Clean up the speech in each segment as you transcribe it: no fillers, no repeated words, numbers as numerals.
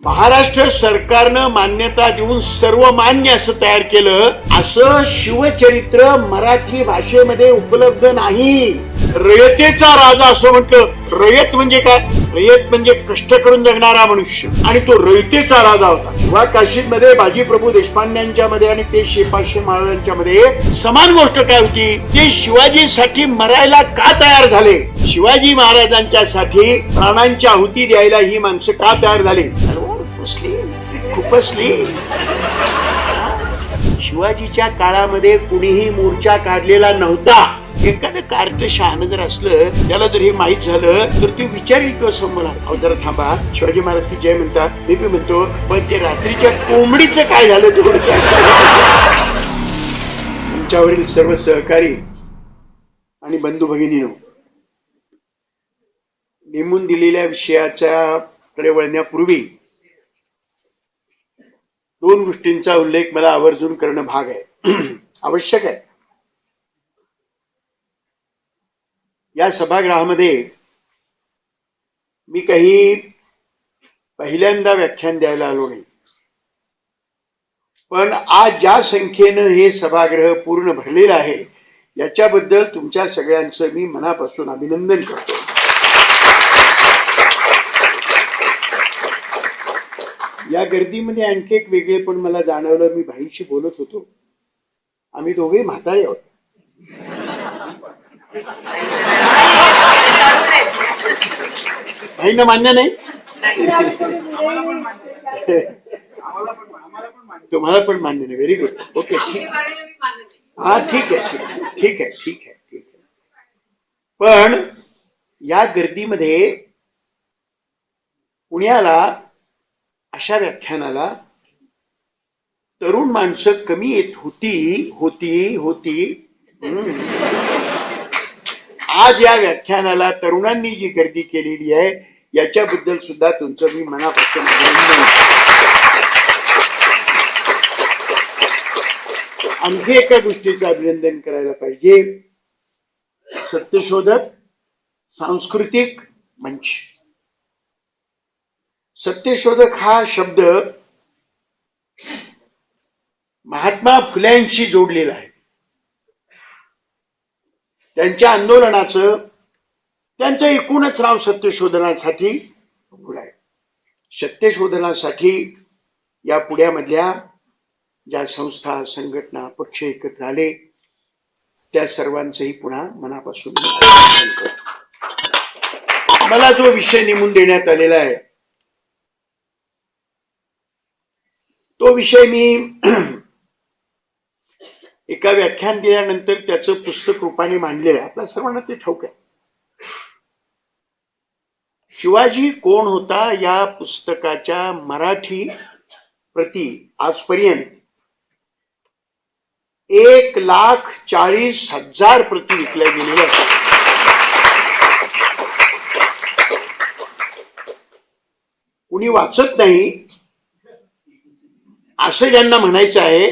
महाराष्ट्र सरकारनं मान्यता देऊन सर्वमान्य असं तयार केलं. असं शिवचरित्र मराठी भाषेमध्ये उपलब्ध नाही. रयतेचा राजा असं म्हटलं. रयत म्हणजे काय? रयत म्हणजे कष्ट करून जगणारा मनुष्य, आणि तो रयतेचा राजा होता. वा काशीमध्ये बाजीप्रभू देशपांड्यांच्या मध्ये आणि ते शेपाशे महाराजांच्या मध्ये समान गोष्ट काय होती? ते शिवाजीसाठी मरायला का तयार झाले? शिवाजी महाराजांच्या साठी प्राणांची आहुती द्यायला ही माणसं का तयार झाली? खुपसली. शिवाजीच्या काळामध्ये कुणीही मोर्चा काढलेला नव्हता. एखादं कार्ट शहाणं जर असलं, त्याला जर हे माहित झालं तर ती विचारेल किंवा समोर अहो जरा थांबा, शिवाजी महाराज की जय म्हणतात, मी बी म्हणतो, पण ते रात्रीच्या कोंबडीचं काय झालं तेवढं तुमच्यावरील सर्व सहकारी आणि बंधू भगिनीनो, नेमून दिलेल्या विषयाच्या कडे वळण्यापूर्वी दोन गोष्टींचा उल्लेख मला आवर्जून करणं भाग आहे, आवश्यक आहे. या सभागृहामध्ये मी काही पहिल्यांदा व्याख्यान द्यायला आलो नाही, पण आज ज्या संख्येनं हे सभागृह पूर्ण भरलेलं आहे याच्याबद्दल तुमच्या सगळ्यांचं मी मनापासून अभिनंदन करतो. या गर्दीमध्ये आणखी एक वेगळे पण मला जाणवलं. मी भाईंशी बोलत होतो, आम्ही दोघे म्हातारे आहोत. भाईंना मान्य नाही? तुम्हाला पण मान्य नाही. Very good. ओके, ठीक. हा ठीक आहे, ठीक आहे, ठीक आहे, ठीक आहे. पण या गर्दीमध्ये पुण्याला अशा व्याख्यानाला तरुण माणसं कमी येत होती. आज या व्याख्यानाला तरुणांनी जी गर्दी केलेली आहे याच्याबद्दल सुद्धा तुमचं मी मनापासून अभिनंदन. आणखी एका गोष्टीचं अभिनंदन करायला पाहिजे. सत्यशोधक सांस्कृतिक मंच. सत्यशोधक हा शब्द महात्मा फुल्यांशी जोडलेला आहे. त्यांच्या आंदोलनाचं, त्यांचं एकूणच नाव सत्यशोधनासाठी आहे. सत्यशोधनासाठी या पुण्यामधल्या ज्या संस्था, संघटना, पक्ष एकत्र आले त्या सर्वांचंही पुन्हा मनापासून अभिनंदन करतो. मला जो विषय नेमून देण्यात आलेला आहे तो विषय मी एका व्याख्यान दिल्यानंतर त्याचं पुस्तक रूपाने मांडलेलं आहे. आपल्या सर्वांना ते ठाऊक आहे. शिवाजी कोण होता या पुस्तकाच्या मराठी प्रती आजपर्यंत 1,40,000 प्रती विकल्या गेलेल्या आहेत. कुणी वाचत नाही असं ज्यांना म्हणायचं आहे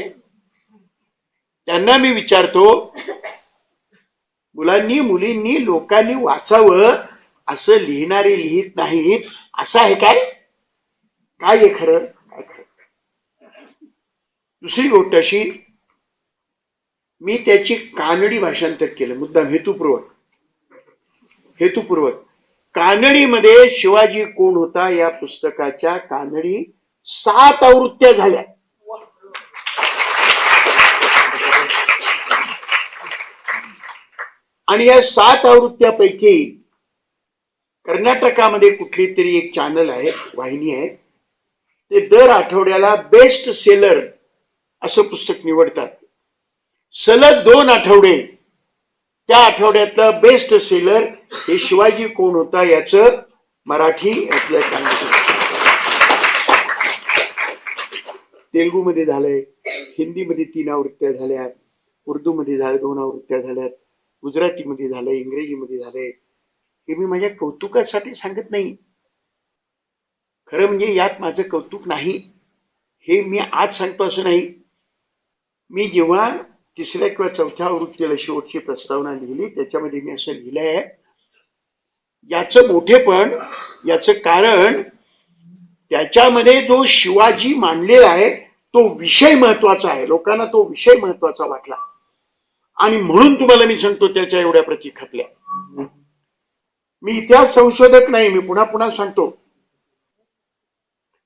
त्यांना मी विचारतो, मुलांनी, मुलींनी, लोकांनी वाचावं असं लिहिणारे लिहित नाहीत असं आहे काय? काय आहे खरं? काय खरं? दुसरी गोष्ट अशी, मी त्याची कानडी भाषांतर केलं मुद्दाम हेतुपूर्वक. कानडीमध्ये शिवाजी कोण होता या पुस्तकाच्या कानडी 7 आवृत्त्या झाल्या. आणि या 7 आवृत्त्यापैकी कर्नाटकामध्ये कुठली तरी एक चॅनल आहे, वाहिनी आहे, ते दर आठवड्याला बेस्ट सेलर असं पुस्तक निवडतात. सलग 2 आठवडे त्या आठवड्यातलं बेस्ट सेलर हे शिवाजी कोण होता याचं मराठी तेलुगूमध्ये झालंय, हिंदीमध्ये 3 आवृत्त्या झाल्या, उर्दूमध्ये 2 आवृत्त्या झाल्यात, गुजरातीमध्ये झालंय, इंग्रजीमध्ये झालंय. हे मी माझ्या कौतुकासाठी सांगत नाही. खरं म्हणजे यात माझं कौतुक नाही, हे मी आज सांगतो असं नाही. मी जेव्हा 3ऱ्या किंवा 4थ्या आवृत्तीला शेवटची प्रस्तावना लिहिली त्याच्यामध्ये मी असं लिहिलंय, याचं मोठेपण, याचं कारण त्याच्यामध्ये जो शिवाजी मांडलेला आहे तो विषय महत्वाचा आहे, लोकांना तो विषय महत्वाचा वाटला आणि म्हणून तुम्हाला मी सांगतो त्याच्या एवढ्या प्रती खपल्या. मी इतिहास संशोधक नाही, मी पुन्हा पुन्हा सांगतो.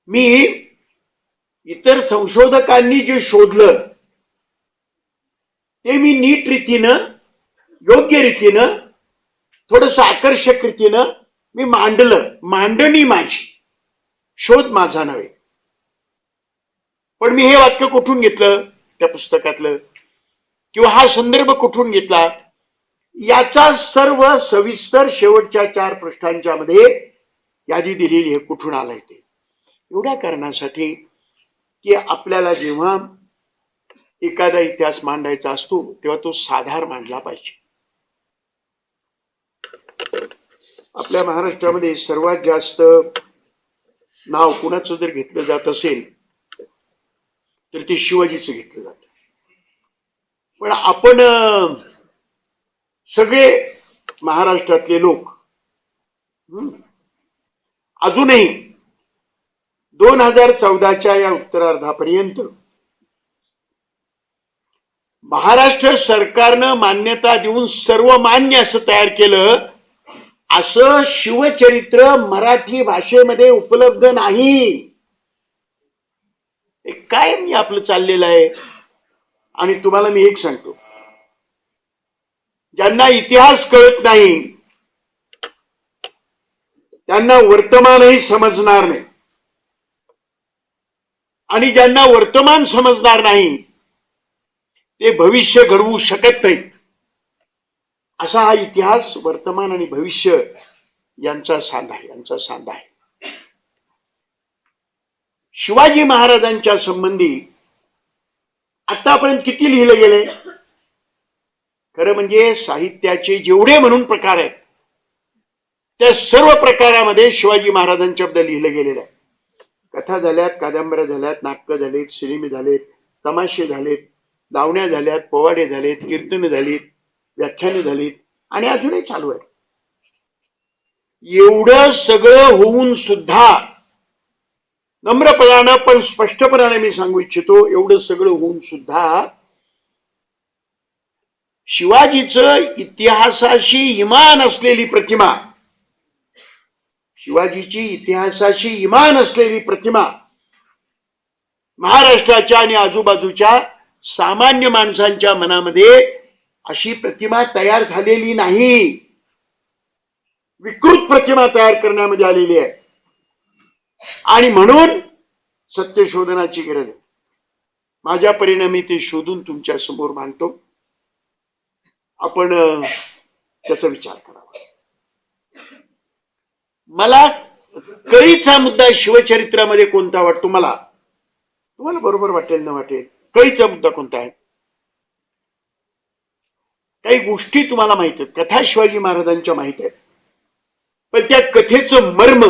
मी इतर संशोधकांनी जे शोधलं ते मी नीट रीतीनं, योग्य रीतीनं, थोडस आकर्षक रीतीनं मी मांडलं. मांडणी माझी, शोध माझा नव्हे. पण मी हे वाक्य कुठून घेतलं त्या पुस्तकातलं, किंवा हा संदर्भ कुठून घेतला, याचा सर्व सविस्तर शेवटच्या 4 पृष्ठांच्या मध्ये यादी दिलेली आहे, कुठून आलाय ते. एवढ्या कारणासाठी की आपल्याला जेव्हा एखादा इतिहास मांडायचा असतो तेव्हा तो साधार मांडला पाहिजे. आपल्या महाराष्ट्रामध्ये सर्वात जास्त नाव कुणाचं जर घेतलं जात असेल तर ते शिवाजीचं घेतलं जात. पण आपण सगळे महाराष्ट्रातले लोक अजूनही 2014च्या या उत्तरार्धापर्यंत महाराष्ट्र सरकारनं मान्यता देऊन सर्वमान्य असं तयार केलं असं शिवचरित्र मराठी भाषेमध्ये उपलब्ध नाही. काय मी आपलं चाललेलं आहे. आणि तुम्हाला मी एक सांगतो, ज्यांना इतिहास कळत नाही त्यांना वर्तमानही समजणार नाही, आणि ज्यांना वर्तमान समजणार नाही ते भविष्य घडवू शकत नाहीत. असा हा इतिहास, वर्तमान आणि भविष्य यांचा सांधा आहे. शिवाजी महाराजांच्या संबंधी आतापर्यंत किती लिहिलं गेले? खरं म्हणजे साहित्याचे जेवढे म्हणून प्रकार आहेत त्या सर्व प्रकारामध्ये शिवाजी महाराजांच्याबद्दल लिहिलं गेलेलं आहे. कथा झाल्यात, कादंबऱ्या झाल्यात, नाटकं झालीत, सिनेमे झालेत, तमाशे झालेत, लावण्या झाल्यात, पोवाडे झालेत, कीर्तन झालीत, व्याख्याने झालीत आणि अजूनही चालू आहे. एवढं सगळं होऊन सुद्धा, नम्रपणानं पण स्पष्टपणाने मी सांगू इच्छितो, एवढं सगळं होऊन सुद्धा शिवाजीचं इतिहासाशी इमान असलेली प्रतिमा, शिवाजीची इतिहासाशी इमान असलेली प्रतिमा महाराष्ट्राच्या आणि आजूबाजूच्या सामान्य माणसांच्या मनामध्ये अशी प्रतिमा तयार झालेली नाही. विकृत प्रतिमा तयार करण्यामध्ये आलेली आहे. आणि म्हणून सत्यशोधनाची गरज आहे. माझ्या परिणामी ते शोधून तुमच्या समोर मांडतो. आपण त्याचा विचार करावा. मला कळीचा मुद्दा शिवचरित्रामध्ये कोणता वाटतो? तुम्हाला बरोबर वाटेल न वाटेल, कळीचा मुद्दा कोणता आहे? काही गोष्टी तुम्हाला माहित आहेत, कथा शिवाजी महाराजांच्या माहित आहेत, पण त्या कथेचं मर्म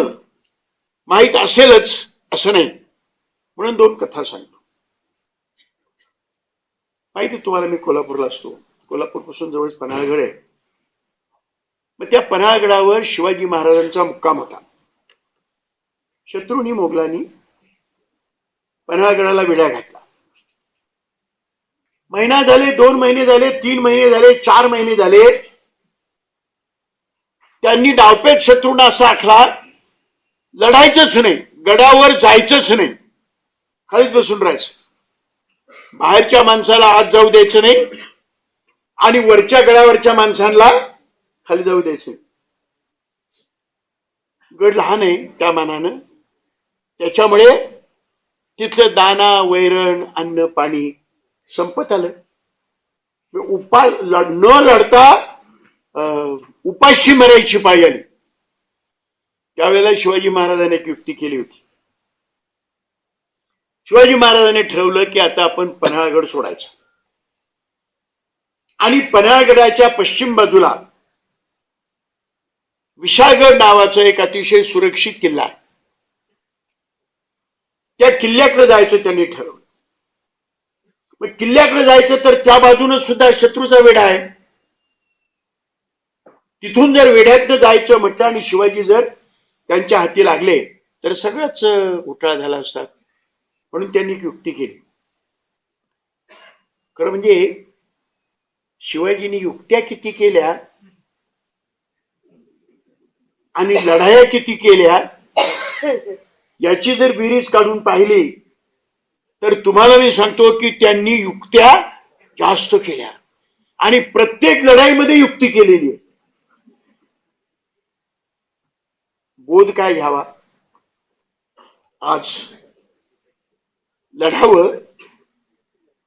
माहित असेलच असं नाही. म्हणून 2 कथा सांगतो. माहिती तुम्हाला, मी कोल्हापूरला असतो. कोल्हापूर पासून जवळच पन्हाळगड आहे. मग त्या पन्हाळगडावर शिवाजी महाराजांचा मुक्काम होता. शत्रूंनी, मोगलांनी पन्हाळगडाला विडा घातला. महिना झाले, 2 महिने झाले, 3 महिने झाले, 4 महिने झाले. त्यांनी डावपेच शत्रूंना असा आखला, लढायचंच नाही, गडावर जायचंच नाही, खालीच बसून राहायचं, बाहेरच्या माणसाला आत जाऊ द्यायचं नाही आणि वरच्या गडावरच्या माणसांना खाली जाऊ द्यायचं. गड लहान आहे त्या मानानं, त्याच्यामुळे तिथलं दाना, वैरण, अन्न, पाणी संपत आलं. न लढता उपाशी मरायची पाळी आली. त्यावेळेला शिवाजी महाराजांनी एक युक्ती केली होती. शिवाजी महाराजांनी ठरवलं की आता आपण पन्हाळगड सोडायचा आणि पन्हाळगडाच्या पश्चिम बाजूला विशाळगड नावाचा एक अतिशय सुरक्षित किल्ला आहे, त्या किल्ल्याकडे जायचं त्यांनी ठरवलं. मग किल्ल्याकडे जायचं तर त्या बाजूने सुद्धा शत्रूचा वेढा आहे. तिथून जर वेढ्यातनं जायचं म्हटलं आणि शिवाजी जर त्यांच्या हाती लागले तर सगळंच घोटाळा झाला असता. म्हणून त्यांनी युक्ती केली. खरं म्हणजे शिवाजींनी युक्त्या किती केल्या आणि लढाया किती केल्या याची जर बेरीज काढून पाहिली तर तुम्हाला मी सांगतो की त्यांनी युक्त्या जास्त केल्या आणि प्रत्येक लढाईमध्ये युक्ती केलेली आहे. बोध काय घ्यावा? आज लढावं,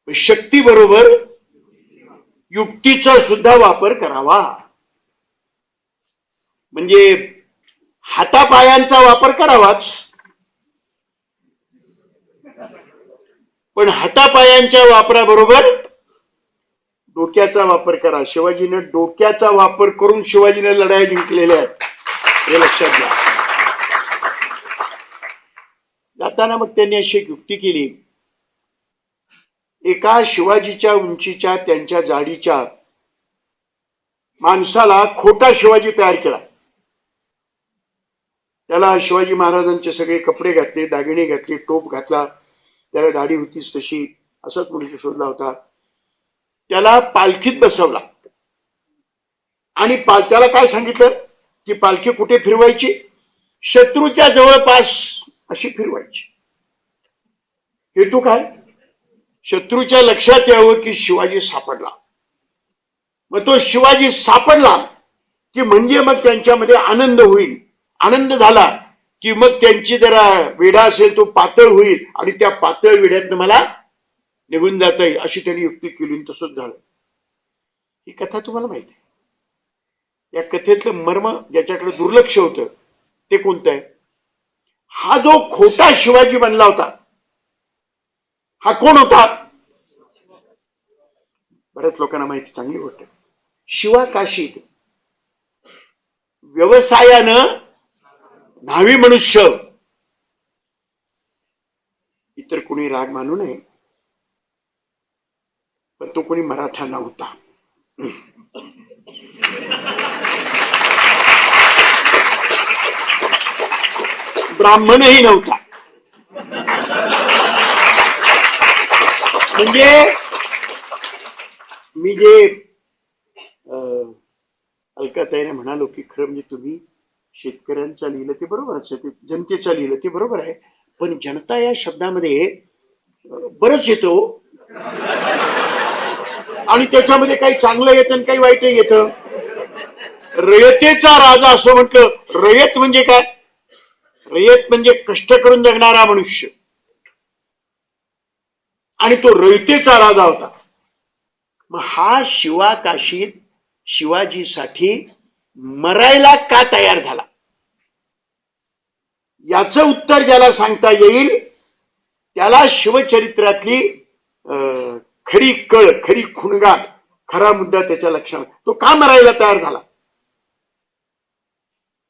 शक्ती बरोबर युक्तीचा सुद्धा वापर करावा. म्हणजे हातापायांचा वापर करावाच, पण हातापायांच्या वापराबरोबर डोक्याचा वापर करा. शिवाजीनं डोक्याचा वापर करून शिवाजीने लढाई जिंकलेल्या आहेत, हे लक्षात घ्या. जाताना मग त्यांनी अशी युक्ती केली. एका शिवाजीच्या उंचीच्या, त्यांच्या जाडीच्या माणसाला खोटा शिवाजी तयार केला. त्याला शिवाजी महाराजांचे सगळे कपडे घातले, दागिने घातले, टोप घातला, त्याला दाढी होतीच तशी, असाच मुलगी शोधला होता. त्याला पालखीत बसवला आणि त्याला काय सांगितलं की पालखी कुठे फिरवायची? शत्रूच्या जवळपास अशी फिरवायची. हेतू काय? शत्रूच्या लक्षात यावं की शिवाजी सापडला. मग तो शिवाजी सापडला की म्हणजे मग त्यांच्यामध्ये आनंद होईल. आनंद झाला की मग त्यांची जरा वेढा असेल तो पातळ होईल आणि त्या पातळ वेढ्यातनं मला निघून जाता येईल, अशी त्यांनी युक्ती केली. तसंच झालं. ही कथा तुम्हाला माहिती आहे. या कथेतलं मर्म ज्याच्याकडे दुर्लक्ष होतं ते कोणतं आहे? हा जो खोटा शिवाजी बनला होता हा कोण होता? बऱ्याच लोकांना माहिती, चांगली गोष्ट. शिवा काशीत व्यवसायानं न्हावी मनुष्य. इतर कोणी राग मानू नये, पण तो कोणी मराठा नव्हता. ब्राह्मणही नव्हता. म्हणजे मी जे अलकाताईने म्हणालो की खरं म्हणजे तुम्ही शेतकऱ्यांचा लिहिलं ते बरोबरच आहे, ते जनतेचा लिहिलं ते बरोबर आहे, पण जनता या शब्दामध्ये बरंच येतो आणि त्याच्यामध्ये काही चांगलं येतं आणि काही वाईटही येतं. रयतेचा राजा असं म्हटलं. रयत म्हणजे काय? रयत म्हणजे कष्ट करून जगणारा मनुष्य, आणि तो रयतेचा राजा होता. मग हा शिवा काशीत शिवाजीसाठी मरायला का तयार झाला याचं उत्तर ज्याला सांगता येईल त्याला शिवचरित्रातली खरी कळ, खरी खुणगाट, खरा मुद्दा त्याच्या लक्षात. तो का मरायला तयार झाला?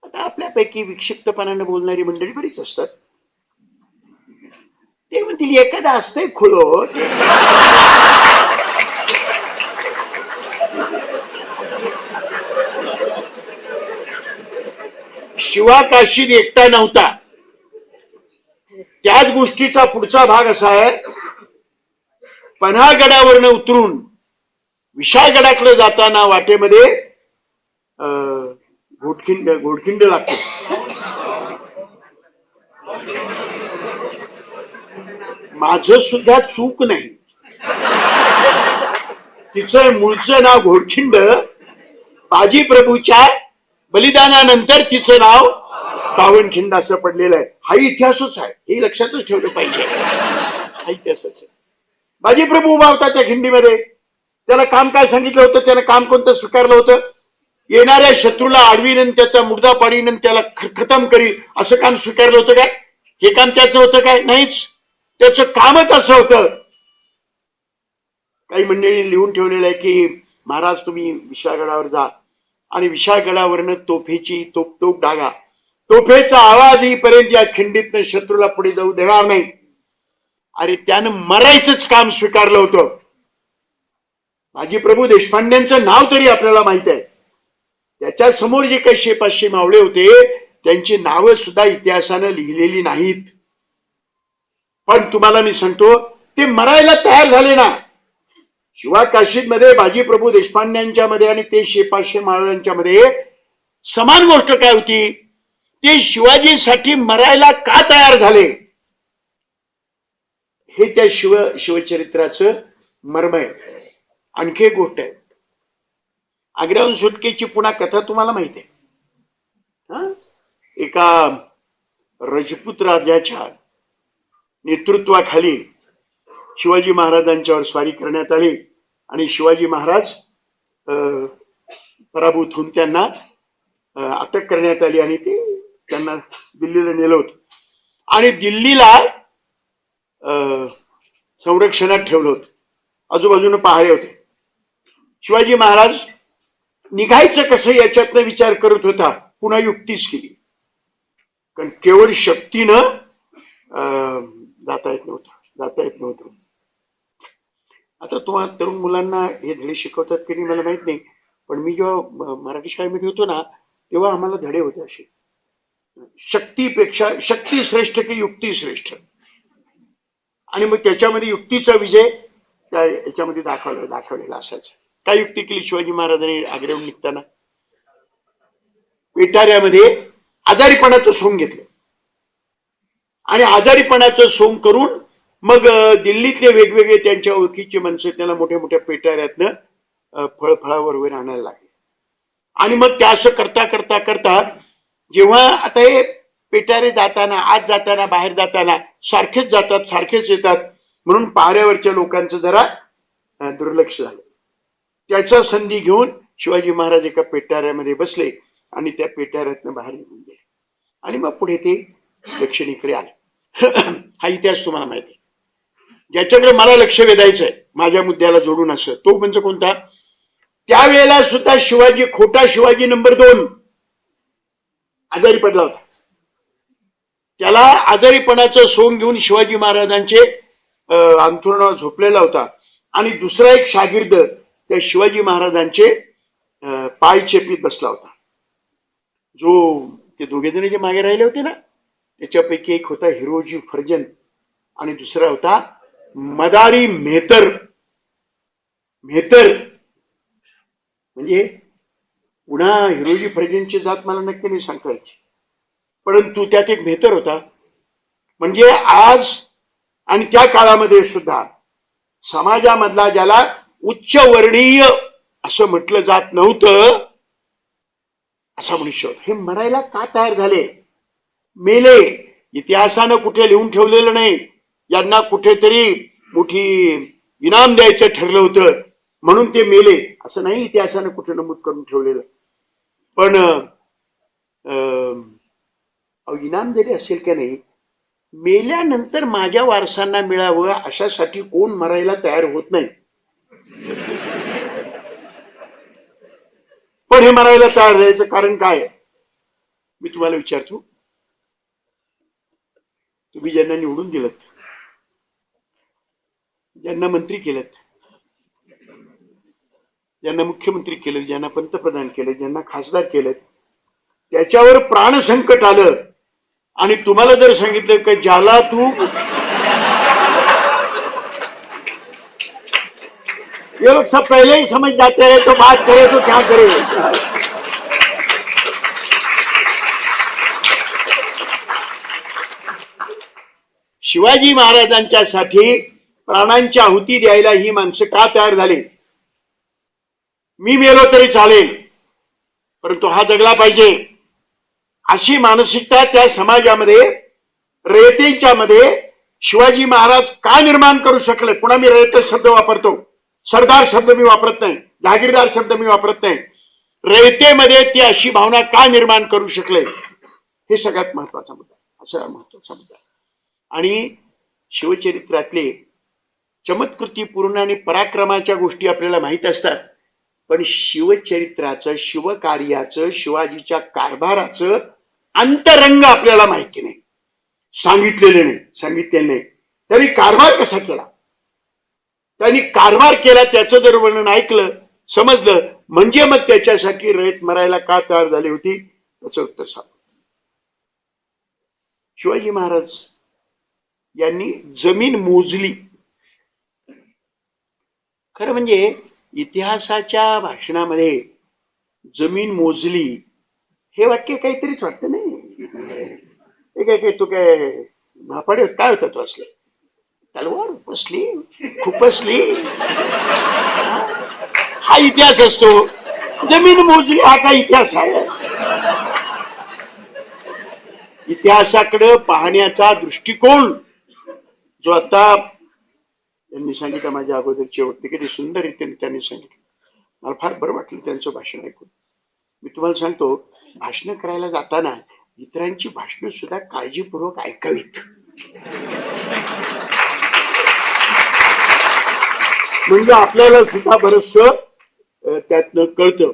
आता आपल्यापैकी विक्षिप्तपणाने बोलणारी मंडळी बरीच असतात. ते म्हणतील एखादा असतंय खुलो. शिवा काशीत एकटा नव्हता. त्याच गोष्टीचा पुढचा भाग असा आहे, पन्हाळगडावरनं उतरून विशाळगडाकडे जाताना वाटेमध्ये घोडखिंड लागते. माझं सुद्धा चूक नाही. तिचं मूळचं नाव घोडखिंड. बाजी प्रभूच्या बलिदानानंतर तिचं नाव पावनखिंड असं पडलेलं आहे. हा इतिहासच आहे, हे लक्षातच ठेवलं पाहिजे. हा इतिहासच आहे. बाजी प्रभू उभा होता त्या खिंडीमध्ये. त्याला काम काय सांगितलं होतं? त्यानं काम कोणतं स्वीकारलं होतं? येणाऱ्या शत्रूला आडवीन, त्याचा मुर्दा पाडीन, त्याला खतम करील असं काम स्वीकारलं होतं काय? हे काम त्याचं होतं काय? नाहीच. त्याचं कामच असं होतं. काही मंडळी लिहून ठेवलेलं आहे की महाराज तुम्ही विशाळगडावर जा आणि विशाळगडावरनं तोफेची तोप डागा, तोफेचा आवाज येईपर्यंत या खिंडीतनं शत्रूला पुढे जाऊ देणार नाही. अरे त्यानं मरायचंच काम स्वीकारलं होतं. बाजी प्रभू देशपांड्यांचं नाव तरी आपल्याला माहित आहे. त्याच्या समोर जे काही 100-500 मावळे होते त्यांची नावं सुद्धा इतिहासानं लिहिलेली नाहीत. पण तुम्हाला मी सांगतो, ते मरायला तयार झाले ना. शिवा काशीद मध्ये बाजीप्रभू देशपांड्यांच्या मध्ये आणि ते शेपाशे महाराजांच्या मध्ये समान गोष्ट काय होती, ते शिवाजीसाठी मरायला का तयार झाले हे त्या शिवचरित्राचं मर्म आहे. आणखी एक गोष्ट आहे, आग्र्याहून सुटकेची पुन्हा कथा तुम्हाला माहिती आहे. एका राजपूत राजाच्या नेतृत्वाखाली शिवाजी महाराजांच्यावर स्वारी करण्यात आली आणि शिवाजी महाराज पराभूत होऊन त्यांना अटक करण्यात आली आणि ते त्यांना दिल्लीला नेलं होतं आणि दिल्लीला संरक्षणात ठेवलं होतं. आजूबाजूने पहारे होते. शिवाजी महाराज निघायचं कसं याच्यातनं विचार करत होता. पुन्हा युक्तीच केली, कारण केवळ शक्तीनं जाता येत नव्हतं. आता तुम्हाला तरुण मुलांना हे धडे शिकवतात की नाही मला माहित नाही, पण मी जेव्हा मराठी शाळेमध्ये होतो ना तेव्हा आम्हाला धडे होते असे, शक्तीपेक्षा शक्ती श्रेष्ठ की युक्ती श्रेष्ठ. आणि मग त्याच्यामध्ये युक्तीचा विजय त्या याच्यामध्ये दाखवलेला असायचा. काय युक्ती केली शिवाजी महाराजांनी आग्र्याहून निघताना? पेटाऱ्यामध्ये आजारीपणाचं सोंग घेतलं आणि आजारीपणाचं सोंग करून मग दिल्लीतले वेगवेगळे त्यांच्या ओळखीचे माणसं त्याला मोठ्या मोठ्या पेटाऱ्यातनं फळफळावर वगैरे आणायला लागले. आणि मग त्या असं करता करता करता जेव्हा आता हे पेटारे जाताना, आत जाताना, बाहेर जाताना सारखेच जातात, सारखेच येतात, म्हणून पाऱ्यावरच्या लोकांचं जरा दुर्लक्ष झालं. त्याचा संधी घेऊन शिवाजी महाराज एका पेटाऱ्यामध्ये बसले आणि त्या पेटाऱ्यातनं बाहेर निघून गेले आणि मग पुढे ते दक्षिणेकडे आले. हा इतिहास तुम्हाला माहिती आहे. ज्याच्याकडे मला लक्ष वेधायचं आहे माझ्या मुद्द्याला जोडून असं, तो म्हणजे कोणता? त्यावेळेला सुद्धा शिवाजी, खोटा शिवाजी नंबर 2 आजारी पडला होता. त्याला आजारीपणाचं सोंग घेऊन शिवाजी महाराजांचे अंथरुणावर झोपलेला होता आणि दुसरा एक शागिर्द त्या शिवाजी महाराजांचे पाय चेपीत बसला होता. जो ते दोघे जण जे मागे राहिले होते ना त्याच्यापैकी एक होता हिरोजी फर्जन आणि दुसरा होता मदारी मेहतर. म्हणजे पुन्हा हिरोजी फर्जनची जात मला नक्की नाही सांगता यायची, परंतु त्यात एक मेहतर होता. म्हणजे आज आणि त्या काळामध्ये सुद्धा समाजामधला ज्याला उच्च वर्णीय असं म्हटलं जात नव्हतं असा मनुष्य हे मरायला का तयार झाले? मेले. इतिहासानं कुठे लिहून ठेवलेलं नाही. यांना कुठेतरी मोठी इनाम द्यायचं ठरलं होतं म्हणून ते मेले असं नाही इतिहासानं कुठे नमूद करून ठेवलेलं. पण इनाम जरी असेल का नाही, मेल्यानंतर माझ्या वारसांना मिळावं अशासाठी कोण मरायला तयार होत नाही. पण हे मरायला तयार झाल्याचं कारण काय? मी तुम्हाला विचारतो. तुम्ही ज्यांना निवडून दिलं, ज्यांना मंत्री केलं, ज्यांना मुख्यमंत्री केलं, ज्यांना पंतप्रधान केलं, ज्यांना खासदार केलं, त्याच्यावर प्राणसंकट आलं आणि तुम्हाला जर सांगितलं की ज्याला तू ये लोग सब पहले ही समझ जाते हैं तो बात करे तो क्या करे. शिवाजी महाराजांच्यासाठी प्राणांची आहुती द्यायला ही माणसं का तयार झाली? मी मेलो तरी चालेल परंतु हा जगला पाहिजे अशी मानसिकता त्या समाजामध्ये, रयतेच्या मध्ये शिवाजी महाराज का निर्माण करू शकले? पुन्हा मी रयत शब्द वापरतो, सरदार शब्द मी वापरत नाही, जहागीरदार शब्द मी वापरत नाही. रयतेमध्ये ती अशी भावना का निर्माण करू शकले हे सगळ्यात महत्वाचा मुद्दा, असा महत्वाचा मुद्दा. आणि शिवचरित्रातले चमत्कृतीपूर्ण आणि पराक्रमाच्या गोष्टी आपल्याला माहित असतात, पण शिवचरित्राचं, शिवकार्याचं, शिवाजीच्या कारभाराचं अंतरंग आपल्याला माहिती नाही, सांगितलेले नाही. त्यांनी कारभार कसा केला, त्यांनी कारभार केला त्याचं जर वर्णन ऐकलं, समजलं, म्हणजे मग त्याच्यासाठी रयत मरायला का तयार झाली होती त्याचं उत्तर सांग. शिवाजी महाराज यांनी जमीन मोजली. खरं म्हणजे इतिहासाच्या भाषणामध्ये जमीन मोजली हे वाक्य काहीतरीच वाटतं नाही. काय तू काय महापाडे काय होता तो असले तलवार उपसली खुपसली हा इतिहास असतो. जमीन मोजली हा काय इतिहास आहे? इतिहासाकडे पाहण्याचा दृष्टिकोन जो आता त्यांनी सांगितलं, माझ्या अगोदरचे वक्ते किती सुंदर रीतीने त्यांनी सांगितलं. मला फार बरं वाटलं त्यांचं भाषण ऐकून. मी तुम्हाला सांगतो, भाषण करायला जाताना इतरांची भाषण सुद्धा काळजीपूर्वक ऐकावीत. म्हणजे आपल्याला सुद्धा बरंच त्यातनं कळतं.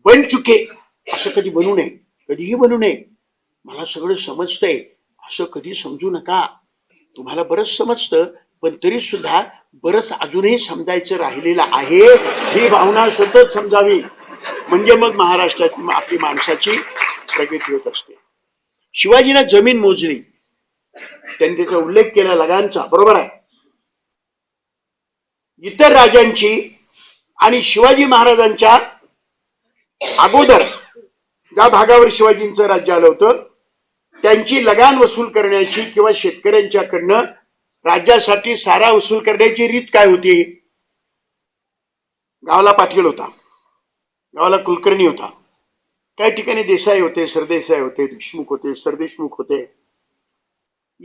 बनचुके असं कधी बनू नये, कधीही बनू नये. मला सगळं समजतंय असं कधी समजू नका. तुम्हाला बरंच समजतं पण तरी सुद्धा बरंच अजूनही समजायचं राहिलेलं आहे ही भावना सतत समजावी. म्हणजे मग महाराष्ट्राची आपली माणसाची प्रगती होत असते. शिवाजीने जमीन मोजली, त्यांनी त्याचा उल्लेख केला लगानचा, बरोबर आहे. इतर राजांची आणि शिवाजी महाराजांच्या अगोदर ज्या भागावर शिवाजींचं राज्य आलं होतं त्यांची लगान वसूल करण्याची किंवा शेतकऱ्यांच्याकडनं राज्यासाठी सारा वसूल करण्याची रीत काय होती? गावाला पाटील होता, गावाला कुलकर्णी होता, काही ठिकाणी देसाई होते, सरदेसाई होते, देशमुख होते, सरदेशमुख होते.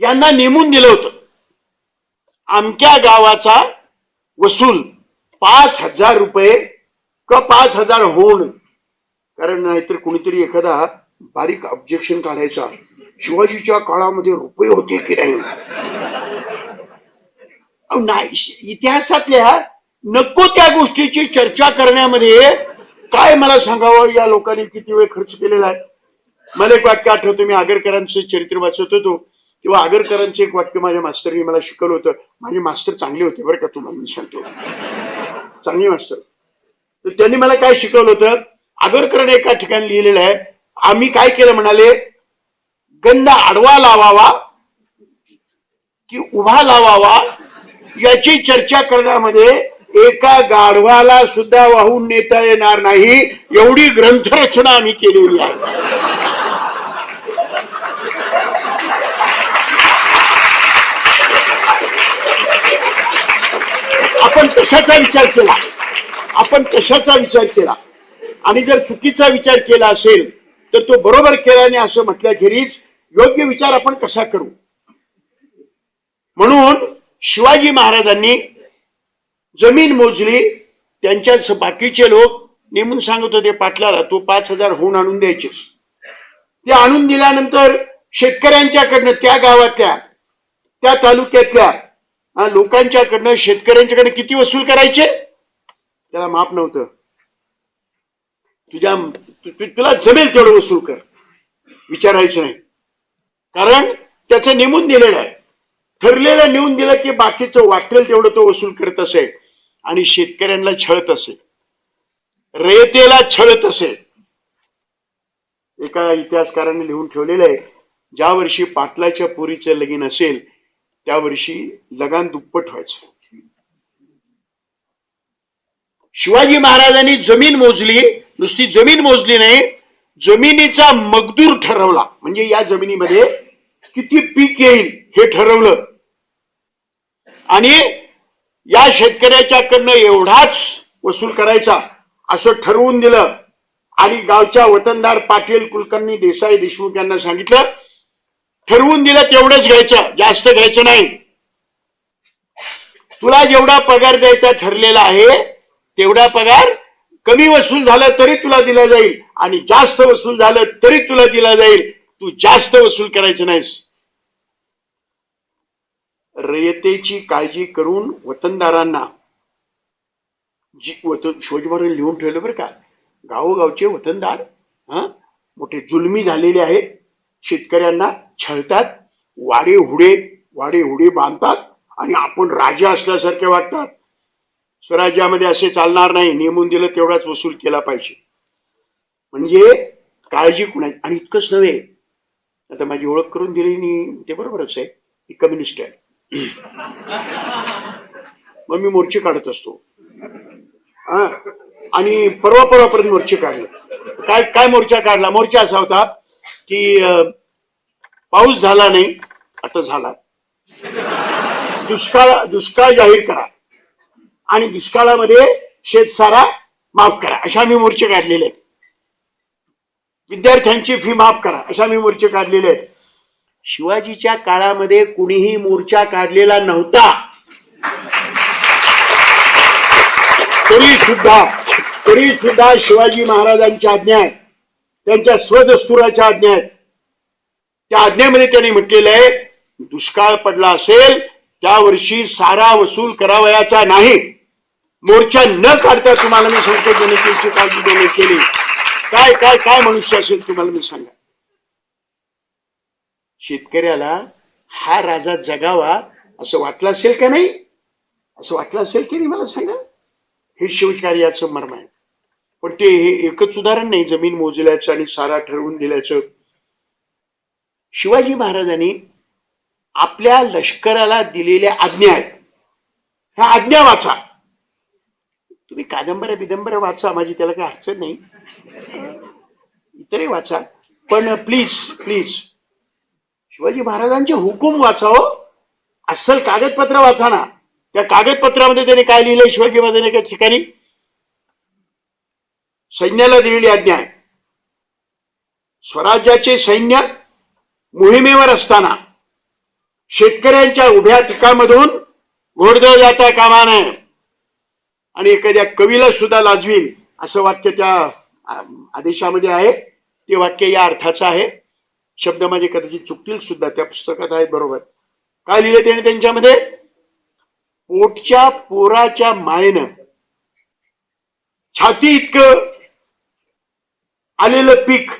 यांना नेमून दिलं होतं आमच्या गावाचा वसूल 5,000 रुपये का 5,000 होऊन. कारण नाहीतर कोणीतरी एखादा बारीक ऑब्जेक्शन काढायचा, शिवाजीच्या काळामध्ये रुपये होते की नाही. इतिहासातल्या नको त्या गोष्टीची चर्चा करण्यामध्ये काय मला सांगावं, या लोकांनी किती वेळ खर्च केलेला आहे. मला एक वाक्य आठवतं, मी आगरकरांचं चरित्र वाचत होतो तेव्हा आगरकरांचं एक वाक्य माझ्या मास्तरनी मला शिकवलं होतं. माझे मास्तर चांगले होते बरं का, तुम्हाला मी सांगतो, चांगले मास्तर. तर त्यांनी मला काय शिकवलं होतं, आगरकरांनी एका ठिकाणी लिहिलेलं आहे, आम्ही काय केलं म्हणाले, गंध आडवा लावावा की उभा लावावा याची चर्चा करण्यामध्ये एका गाढवाला सुद्धा वाहून नेता येणार नाही एवढी ग्रंथरचना आम्ही केलेली आहे. आपण कशाचा विचार केला, आपण कशाचा विचार केला, आणि जर चुकीचा विचार केला असेल तर तो बरोबर केल्याने असं म्हटल्याखेरीज योग्य विचार आपण कसा करू. म्हणून शिवाजी महाराजांनी जमीन मोजली. त्यांच्या बाकीचे लोक नेमून सांगत होते पाटलाला, तो 5,000 होऊन आणून द्यायचेस. ते आणून दिल्यानंतर शेतकऱ्यांच्याकडनं, त्या गावातल्या त्या तालुक्यातल्या लोकांच्याकडनं शेतकऱ्यांच्याकडनं किती वसूल करायचे त्याला माप नव्हतं. तुला जमेल तेवढं वसूल कर, विचारायचं नाही. कारण त्याचं नेमून दिलेलं आहे, ठरलेलं नेऊन दिलं की बाकीचं वाटेल तेवढं तो वसूल करत असे आणि शेतकऱ्यांना छळत असे, रयतेला छळत असे. एका इतिहासकाराने लिहून ठेवलेलं आहे, ज्या वर्षी पाटलाच्या पोरीचं लगीन असेल त्या वर्षी लगान दुप्पट व्हायचं. शिवाजी महाराजांनी जमीन मोजली, नुसती जमीन मोजली नाही, जमिनीचा मजदूर ठरवला. म्हणजे या जमिनीमध्ये किती पीक येईल हे ठरवलं आणि या शेतकऱ्याच्याकडनं एवढाच वसूल करायचा असं ठरवून दिलं. आणि गावच्या वतनदार पाटील, कुलकर्णी, देसाई, देशमुख यांना सांगितलं, ठरवून दिलं तेवढंच घ्यायचं, जास्त घ्यायचं नाही. तुला जेवढा पगार द्यायचा ठरलेला आहे तेवढा पगार कमी वसूल झाला तरी तुला दिला जाईल आणि जास्त वसूल झालं तरी तुला दिला जाईल. तू जास्त वसूल करायचं नाहीस. रयतेची काळजी करून वतनदारांना शिवाजी महाराज लिहून ठेवलं बरं का, गावोगावचे वतनदार मोठे जुलमी झालेले आहेत, शेतकऱ्यांना छळतात, वाडे हुडे बांधतात आणि आपण राजा असल्यासारखे वागतात. स्वराज्यामध्ये असे चालणार नाही, नेमून दिलं तेवढाच वसूल केला पाहिजे. म्हणजे काळजी कुणाची. आणि इतकंच नव्हे, आता माझी ओळख करून दिली आणि ते बरोबरच आहे, मी कम्युनिस्ट आहे. मग मी मोर्चे काढत असतो. आणि परवापर्यंत मोर्चे काढले. काय काय मोर्चा काढला? मोर्चा असा होता की पाऊस झाला नाही, आता झाला, दुष्काळ जाहीर करा आणि दुष्काळामध्ये शेतसारा माफ करा, अशा मी मोर्चे काढलेले आहेत. विद्यार्थ्यांची फी माफ करा, अशा मी मोर्चे काढलेले आहेत. शिवाजीच्या काळामध्ये कुणीही मोर्चा काढलेला नव्हता. तरी सुद्धा शिवाजी महाराजांच्या आज्ञा आहेत, त्यांच्या स्वदस्तुराच्या आज्ञा आहेत. त्या आज्ञेमध्ये त्यांनी म्हटलेलं आहे, दुष्काळ पडला असेल त्या वर्षी सारा वसूल करावयाचा नाही. मोर्चा न काढता तुम्हाला मी सांगतो जनतेची काळजी देण्यात केली. काय काय काय मनुष्य असेल तुम्हाला मी सांगा. शेतकऱ्याला हा राजा जगावा असं वाटलं असेल का नाही? असं वाटलं असेल की नाही मला सांगा. हे शिवकार्याचं मर्म आहे. पण ते हे एकच उदाहरण नाही जमीन मोजल्याचं आणि सारा ठरवून दिल्याचं. शिवाजी महाराजांनी आपल्या लष्कराला दिलेल्या आज्ञा आहेत, ह्या आज्ञा वाचा. तुम्ही कादंबऱ्या बिदंबऱ्या वाचा, माझी त्याला काही अडचण नाही, इतरही वाचा, पण प्लीज प्लीज शिवाजी महाराजांचे हुकूम वाचाव. अस्सल कागदपत्र वाचा ना. त्या कागदपत्रामध्ये त्याने काय लिहिलंय? शिवाजी महाराजांनी एका ठिकाणी सैन्याला दिलेली आज्ञा आहे, स्वराज्याचे सैन्य मोहिमेवर असताना शेतकऱ्यांच्या उभ्या पिकामधून घोडदळ जाता कामा नये. आणि एखाद्या कवीला सुद्धा लाजवील असं वाक्य त्या आदेशामध्ये आहे. ते वाक्य या अर्थाचं आहे. शब्द माझे कदाचित चुकतील सुद्धा, त्या पुस्तकात आहेत बरोबर. काय लिहिलं त्याने त्यांच्यामध्ये? पोटच्या पोराच्या मायेनं छाती इतकं आलेलं पीक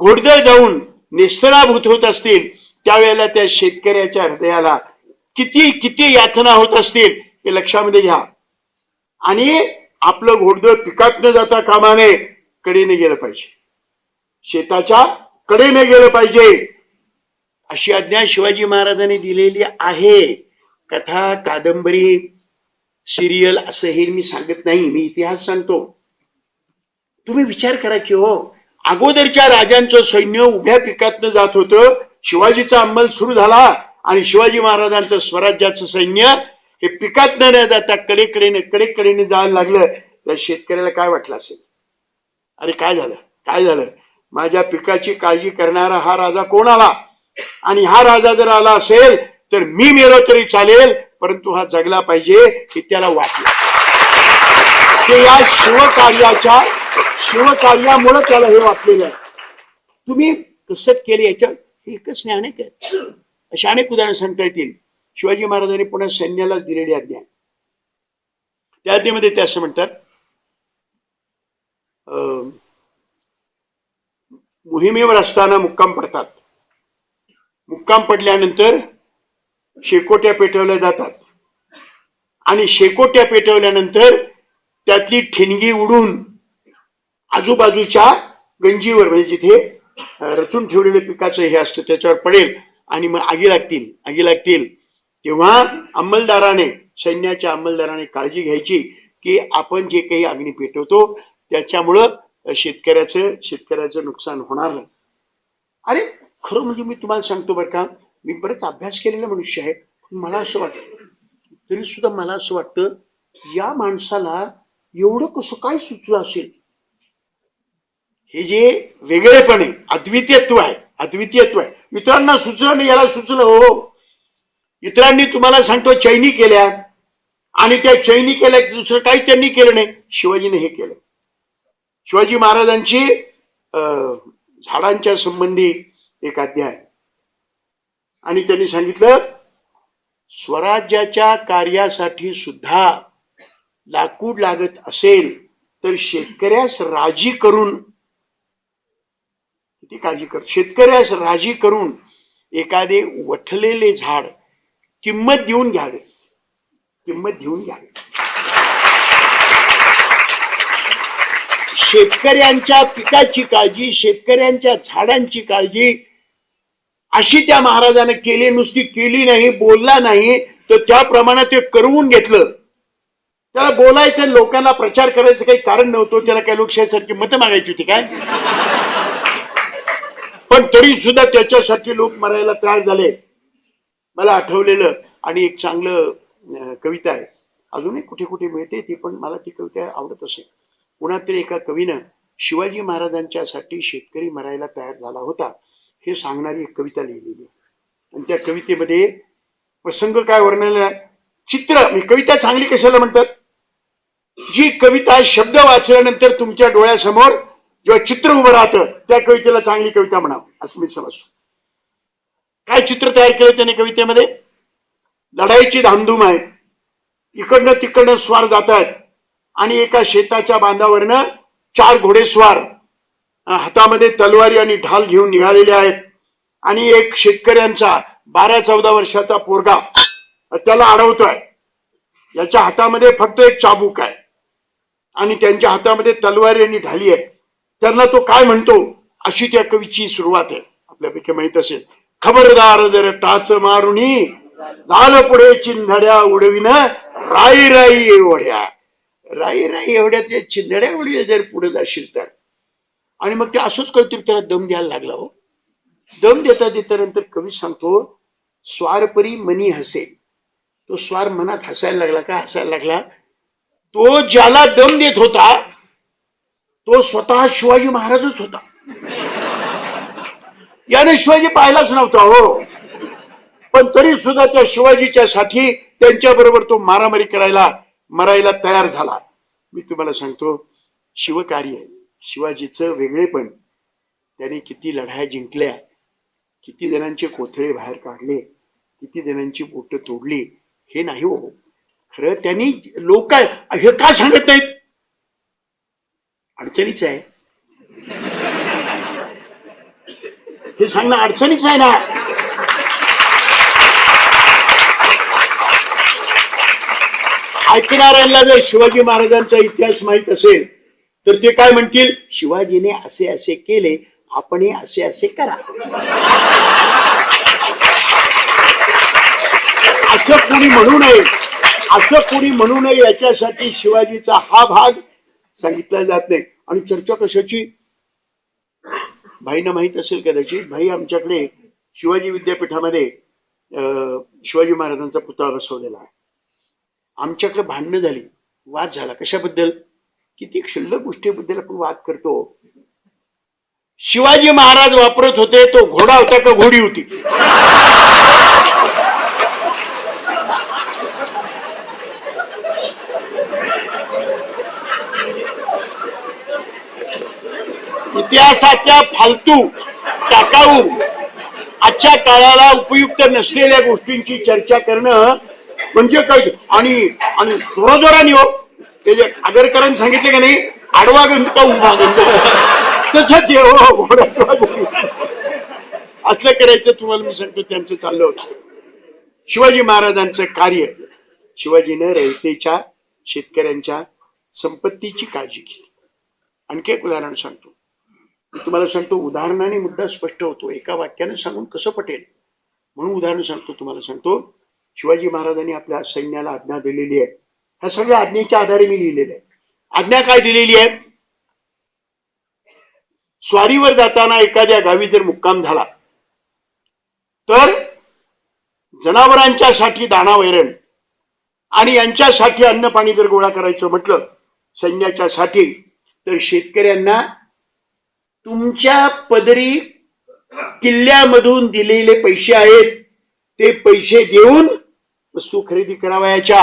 घोडदळ जाऊन निस्तराभूत होत असतील, त्यावेळेला त्या शेतकऱ्याच्या हृदयाला किती किती यातना होत असतील हे लक्षामध्ये घ्या. आणि आपलं घोडदळ पिकात न जाता कामा नये, कडेने गेलं पाहिजे, शेताच्या कडेने गेलं पाहिजे, अशी आज्ञा शिवाजी महाराजांनी दिलेली आहे. कथा, कादंबरी, सिरियल असं हे मी सांगत नाही, मी इतिहास सांगतो. तुम्ही विचार करा की हो, अगोदरच्या राजांचं सैन्य उभ्या पिकातनं जात होतं, शिवाजीचा अंमल सुरू झाला आणि शिवाजी महाराजांचं स्वराज्याचं सैन्य हे पिकात न जाता कडेकडेने जायला लागलं. त्या शेतकऱ्याला काय वाटलं असेल? अरे काय झालं, माझ्या पिकाची काळजी करणारा हा राजा कोण आला? आणि हा राजा जर आला असेल तर मी मेलो तरी चालेल, परंतु हा जगला पाहिजे हे त्याला वाटलं. ते या शिवकार्यामुळे त्याला हे वाटलेलं आहे. तुम्ही कसं केले याच्या एकच नाही, अनेक आहेत, अशा अनेक उदाहरण सांगता येतील. शिवाजी महाराजांनी पुन्हा सैन्यालाच दिलेली आज्ञा. त्या आज्ञेमध्ये ते असं म्हणतात, मोहिमेवर असताना मुक्काम पडतात. मुक्काम पडल्यानंतर शेकोट्या पेटवल्या जातात आणि शेकोट्या पेटवल्यानंतर त्यातली ठिणगी उडून आजूबाजूच्या गंजीवर, म्हणजे जिथे रचून ठेवलेले पिकाचं हे असतं त्याच्यावर पडेल आणि मग आगी लागतील. तेव्हा सैन्याच्या अंमलदाराने काळजी घ्यायची की आपण जे काही अग्नी पेटवतो त्याच्यामुळं शेतकऱ्याचं नुकसान होणार नाही. अरे खरं म्हणजे मी तुम्हाला सांगतो बरं का, मी बरेच अभ्यास केलेला मनुष्य आहे, मला असं वाटतं, तरी सुद्धा मला असं वाटतं या माणसाला एवढं कसं काय सुचलं असेल. हे जे वेगळेपण आहे, अद्वितीयत्व आहे. इतरांना सुचलं नाही, याला सुचलं. हो, इतरांनी तुम्हाला सांगतो चैनी केल्या आणि त्या चैनी केल्या, दुसरं काही त्यांनी केलं नाही. शिवाजीने हे केलं. शिवाजी महाराजांची झाडांच्या संबंधी एक अध्याय, आणि त्यांनी सांगितलं स्वराज्याच्या कार्यासाठी सुद्धा लाकूड लागत असेल तर शेतकऱ्यास राजी करून, किती काळजी कर, शेतकऱ्यास राजी करून एखादे वठलेले झाड किंमत देऊन घ्यावे. शेतकऱ्यांच्या पिकाची काळजी, शेतकऱ्यांच्या झाडांची काळजी अशी त्या महाराजाने केली, नुसती केली नाही, बोलला नाही, तर त्याप्रमाणे ते करवून घेतलं. त्याला बोलायचं, लोकांना प्रचार करायचं काही कारण नव्हतं. त्याला काय लोकशाहीसारखी मतं मागायची होती काय? पण तरी सुद्धा त्याच्यासाठी लोक मरायला तयार झाले. मला आठवलेलं आणि एक चांगलं कविता आहे, अजूनही कुठे कुठे मिळते ती, पण मला ती कविता आवडत असे. पुन्हा तरी एका कवीनं शिवाजी महाराजांच्यासाठी शेतकरी मरायला तयार झाला होता हे सांगणारी एक कविता लिहिलेली. आणि त्या कवितेमध्ये प्रसंग काय वर्णन आहे, चित्र. कविता चांगली कशाला म्हणतात, जी कविता शब्द वाचल्यानंतर तुमच्या डोळ्यासमोर जेव्हा चित्र उभं राहतं त्या कवितेला चांगली कविता म्हणावं असं मी समजतो. काय चित्र तयार केलं त्याने कवितेमध्ये, लढाईची धामधूम आहे, इकडनं तिकडनं स्वार जात आहेत आणि एका शेताच्या बांधावरनं 4 घोडेस्वार हातामध्ये तलवारी आणि ढाल घेऊन निघालेले आहेत. आणि एक शेतकऱ्यांचा 12-14 वर्षाचा पोरगा त्याला अडवतोय. याच्या हातामध्ये फक्त एक चाबूक आहे आणि त्यांच्या हातामध्ये तलवारी आणि ढाली आहे. त्यांना तो काय म्हणतो, अशी त्या कवीची सुरुवात आहे. आपल्यापैकी माहित असेल, खबरदार जर टाच मारुनी झालं पुढे चिंधड्या उडविन, राई राई एवढ्या. राई राई एवढ्या चिंधड्या उडवी जर पुढे जाशील तर. आणि मग ते असंच काहीतरी त्याला दम द्यायला लागला. हो, दम देता देता नंतर कवी सांगतो, स्वारपरी मनी हसे. तो स्वार मनात हसायला लागला. का हसायला लागला, तो ज्याला दम देत होता तो स्वतः शिवाजी महाराजच होता. याने शिवाजी पाहिलाच नव्हता. हो, पण तरी सुद्धा त्या शिवाजीच्या साठी त्यांच्या बरोबर तो मारामारी करायला मरायला तयार झाला. मी तुम्हाला सांगतो, शिवकार्य, शिवाजीचं वेगळेपण, त्याने किती लढाया जिंकल्या, किती जणांचे कोथळे बाहेर काढले, किती जणांची बोटं तोडली, हे नाही हो. खरं त्यांनी लोक हे का सांगत नाहीत, अडचणीच आहे. हे सांगणं अडचणीच आहे ना. ऐकणाऱ्यांना जर शिवाजी महाराजांचा इतिहास माहित असेल तर ते काय म्हणतील, शिवाजीने असे असे केले, आपण असे असे करा. असं कोणी म्हणू नये, असं कोणी म्हणू नये याच्यासाठी शिवाजीचा हा भाग सांगितला जात नाही. आणि चर्चा कशाची, भाईना माहित असेल कदाचित, भाई आमच्याकडे शिवाजी विद्यापीठामध्ये शिवाजी महाराजांचा पुतळा बसवलेला आहे. आमच्याकडे भांडणं झाली, वाद झाला. कशाबद्दल, किती क्षुल्लक गोष्टीबद्दल आपण वाद करतो. शिवाजी महाराज वापरत होते तो घोडा होता का घोडी होती? इतिहासाच्या फालतू, टाकाऊ, आजच्या काळाला उपयुक्त नसलेल्या गोष्टींची चर्चा करणं म्हणजे काय. आणि जोराजोराने हो, ते जे आगरकरांनी सांगितले का नाही, आडवा गंध का उभा गंध, तसंच हो, असलं करायचं. तुम्हाला मी सांगतो, त्यांचं चाललं होतं. शिवाजी महाराजांचं कार्य, शिवाजीने रयतेच्या, शेतकऱ्यांच्या संपत्तीची काळजी केली. आणखी एक उदाहरण सांगतो. मी तुम्हाला सांगतो, उदाहरणाने मुद्दा स्पष्ट होतो, एका वाक्याने सांगून कसं पटेल म्हणून उदाहरण सांगतो. तुम्हाला सांगतो, शिवाजी महाराजांनी आपल्या सैन्याला आज्ञा दिलेली आहे. ह्या सगळ्या आज्ञेच्या आधारे मी लिहिलेलं आहे. आज्ञा काय दिलेली आहे, स्वारीवर जाताना एखाद्या गावी जर मुक्काम झाला तर जनावरांच्या साठी दाणा वैरण आणि यांच्यासाठी अन्न पाणी जर गोळा करायचं म्हटलं सैन्याच्या साठी, तर शेतकऱ्यांना तुमच्या पदरी किल्ल्यामधून दिलेले पैसे आहेत ते पैसे देऊन वस्तू खरेदी करावयाच्या.